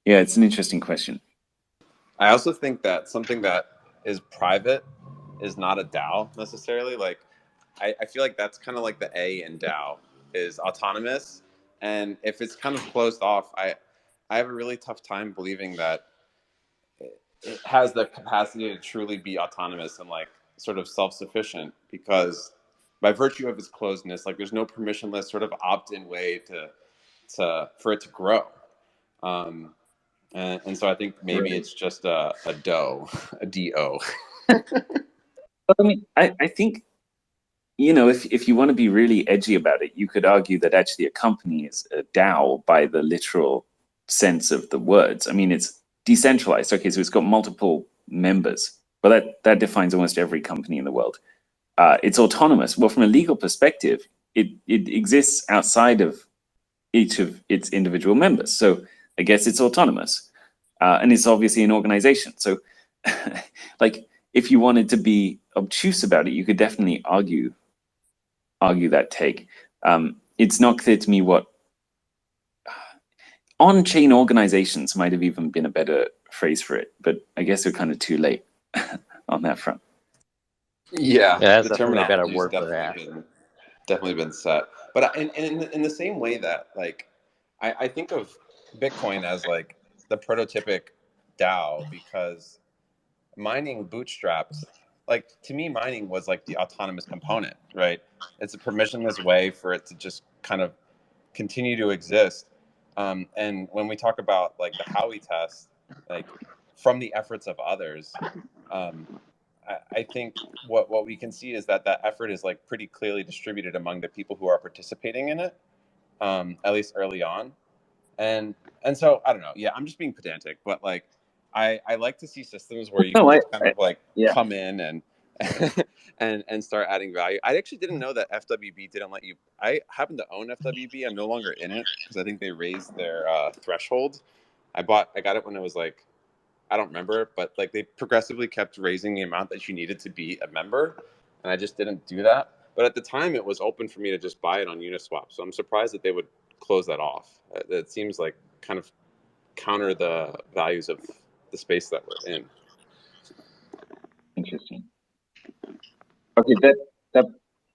[SPEAKER 4] Yeah, it's an interesting question.
[SPEAKER 7] I also think that something that is private is not a DAO necessarily. Like, I feel like that's kind of like the A in DAO is autonomous, and if it's kind of closed off, I have a really tough time believing that it has the capacity to truly be autonomous and like sort of self-sufficient, because by virtue of its closedness, like, there's no permissionless sort of opt-in way for it to grow. And so I think maybe it's just a DO, a DO.
[SPEAKER 4] But I mean, I think, if you want to be really edgy about it, you could argue that actually a company is a DAO by the literal sense of the words. I mean, it's decentralized. Okay, so it's got multiple members. Well, that defines almost every company in the world. It's autonomous. Well, from a legal perspective, it exists outside of each of its individual members. So I guess it's autonomous. And it's obviously an organization. So like, if you wanted to be obtuse about it, you could definitely argue that take. It's not clear to me what on-chain organizations might have even been a better phrase for it, but I guess we're kind of too late on that front.
[SPEAKER 7] Yeah,
[SPEAKER 9] That's
[SPEAKER 7] the
[SPEAKER 9] definitely a better
[SPEAKER 7] terminology has
[SPEAKER 9] word for that.
[SPEAKER 7] definitely been set. But in the same way that, like, I think of Bitcoin as like the prototypic DAO, because mining bootstrapped, like, to me, mining was like the autonomous component, right? It's a permissionless way for it to just kind of continue to exist. And when we talk about like the Howey test, like, from the efforts of others, I think what we can see is that effort is like pretty clearly distributed among the people who are participating in it, at least early on. And so I don't know. Yeah, I'm just being pedantic, but like, I like to see systems where you
[SPEAKER 4] No,
[SPEAKER 7] can just kind of like
[SPEAKER 4] yeah.
[SPEAKER 7] come in and and start adding value. I actually didn't know that FWB didn't let you. I happen to own FWB. I'm no longer in it because I think they raised their threshold. I got it when it was like, I don't remember, but like, they progressively kept raising the amount that you needed to be a member, and I just didn't do that. But at the time, it was open for me to just buy it on Uniswap. So I'm surprised that they would close that off. It seems like kind of counter the values of the space that we're in.
[SPEAKER 4] Interesting. Okay, that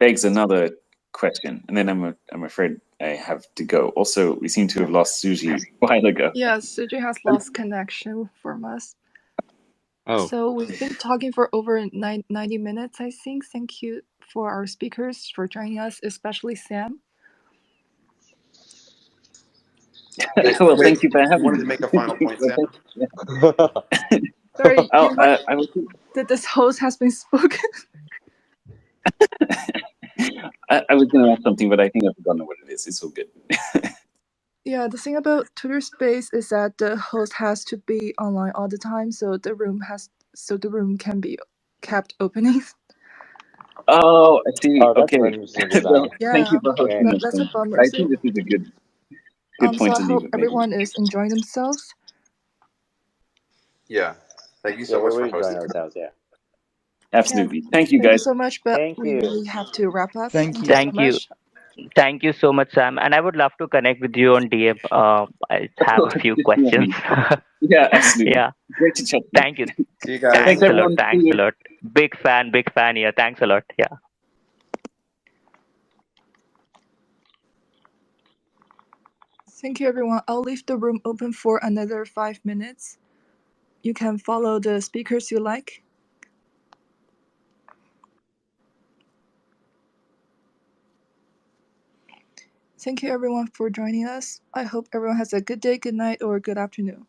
[SPEAKER 4] begs another question, and then I'm afraid I have to go. Also, we seem to have lost Suji a while ago.
[SPEAKER 3] Yeah, Suji has lost connection from us.
[SPEAKER 9] Oh,
[SPEAKER 3] So we've been talking for over 90 minutes, I think. Thank you for our speakers for joining us, especially Sam.
[SPEAKER 4] Well,
[SPEAKER 10] Wait,
[SPEAKER 4] thank you for
[SPEAKER 10] you
[SPEAKER 4] having
[SPEAKER 10] wanted
[SPEAKER 4] me.
[SPEAKER 10] to make a final point, Sam?
[SPEAKER 3] Sorry,
[SPEAKER 4] Oh,
[SPEAKER 3] you might,
[SPEAKER 4] I was.
[SPEAKER 3] that this host has been spoken.
[SPEAKER 4] I was going to ask something, but I think I've forgotten what it is. It's all good.
[SPEAKER 3] Yeah, the thing about Twitter Space is that the host has to be online all the time, so the room can be kept opening.
[SPEAKER 4] Oh, I see.
[SPEAKER 9] oh, that's
[SPEAKER 4] Okay.
[SPEAKER 9] an interesting
[SPEAKER 4] Well,
[SPEAKER 9] design.
[SPEAKER 4] thank you
[SPEAKER 3] Yeah,
[SPEAKER 4] for hosting us.
[SPEAKER 3] that's a
[SPEAKER 4] Then.
[SPEAKER 3] bummer.
[SPEAKER 4] I
[SPEAKER 3] So,
[SPEAKER 4] think this is a good
[SPEAKER 3] so
[SPEAKER 4] point
[SPEAKER 3] I
[SPEAKER 4] to leave
[SPEAKER 3] hope
[SPEAKER 4] it. Maybe.
[SPEAKER 3] everyone is enjoying themselves.
[SPEAKER 10] Yeah. Thank you
[SPEAKER 9] Yeah,
[SPEAKER 10] so much
[SPEAKER 9] we're
[SPEAKER 10] for
[SPEAKER 9] enjoying
[SPEAKER 10] hosting.
[SPEAKER 9] ourselves. Yeah.
[SPEAKER 3] Yeah,
[SPEAKER 4] Absolutely. Thank you,
[SPEAKER 3] thank you
[SPEAKER 4] guys.
[SPEAKER 3] so much, but
[SPEAKER 9] Thank
[SPEAKER 3] we
[SPEAKER 9] you.
[SPEAKER 3] really have to wrap up.
[SPEAKER 6] Thank
[SPEAKER 3] Thank
[SPEAKER 6] you.
[SPEAKER 3] you so
[SPEAKER 8] Thank you.
[SPEAKER 3] much.
[SPEAKER 8] Thank you so much, Sam. And I would love to connect with you on DM. I have a few
[SPEAKER 4] Just you and
[SPEAKER 8] questions.
[SPEAKER 4] me. Yeah, absolutely.
[SPEAKER 8] Yeah.
[SPEAKER 4] Great to chat to you.
[SPEAKER 8] Thank you.
[SPEAKER 10] See you guys.
[SPEAKER 4] Thanks,
[SPEAKER 8] Thanks a lot.
[SPEAKER 4] everyone. See
[SPEAKER 8] Thanks a
[SPEAKER 4] you.
[SPEAKER 8] lot. Big fan. Big fan here. Thanks a lot. Yeah.
[SPEAKER 3] Thank you, everyone. I'll leave the room open for another 5 minutes. You can follow the speakers you like. Thank you, everyone, for joining us. I hope everyone has a good day, good night, or good afternoon.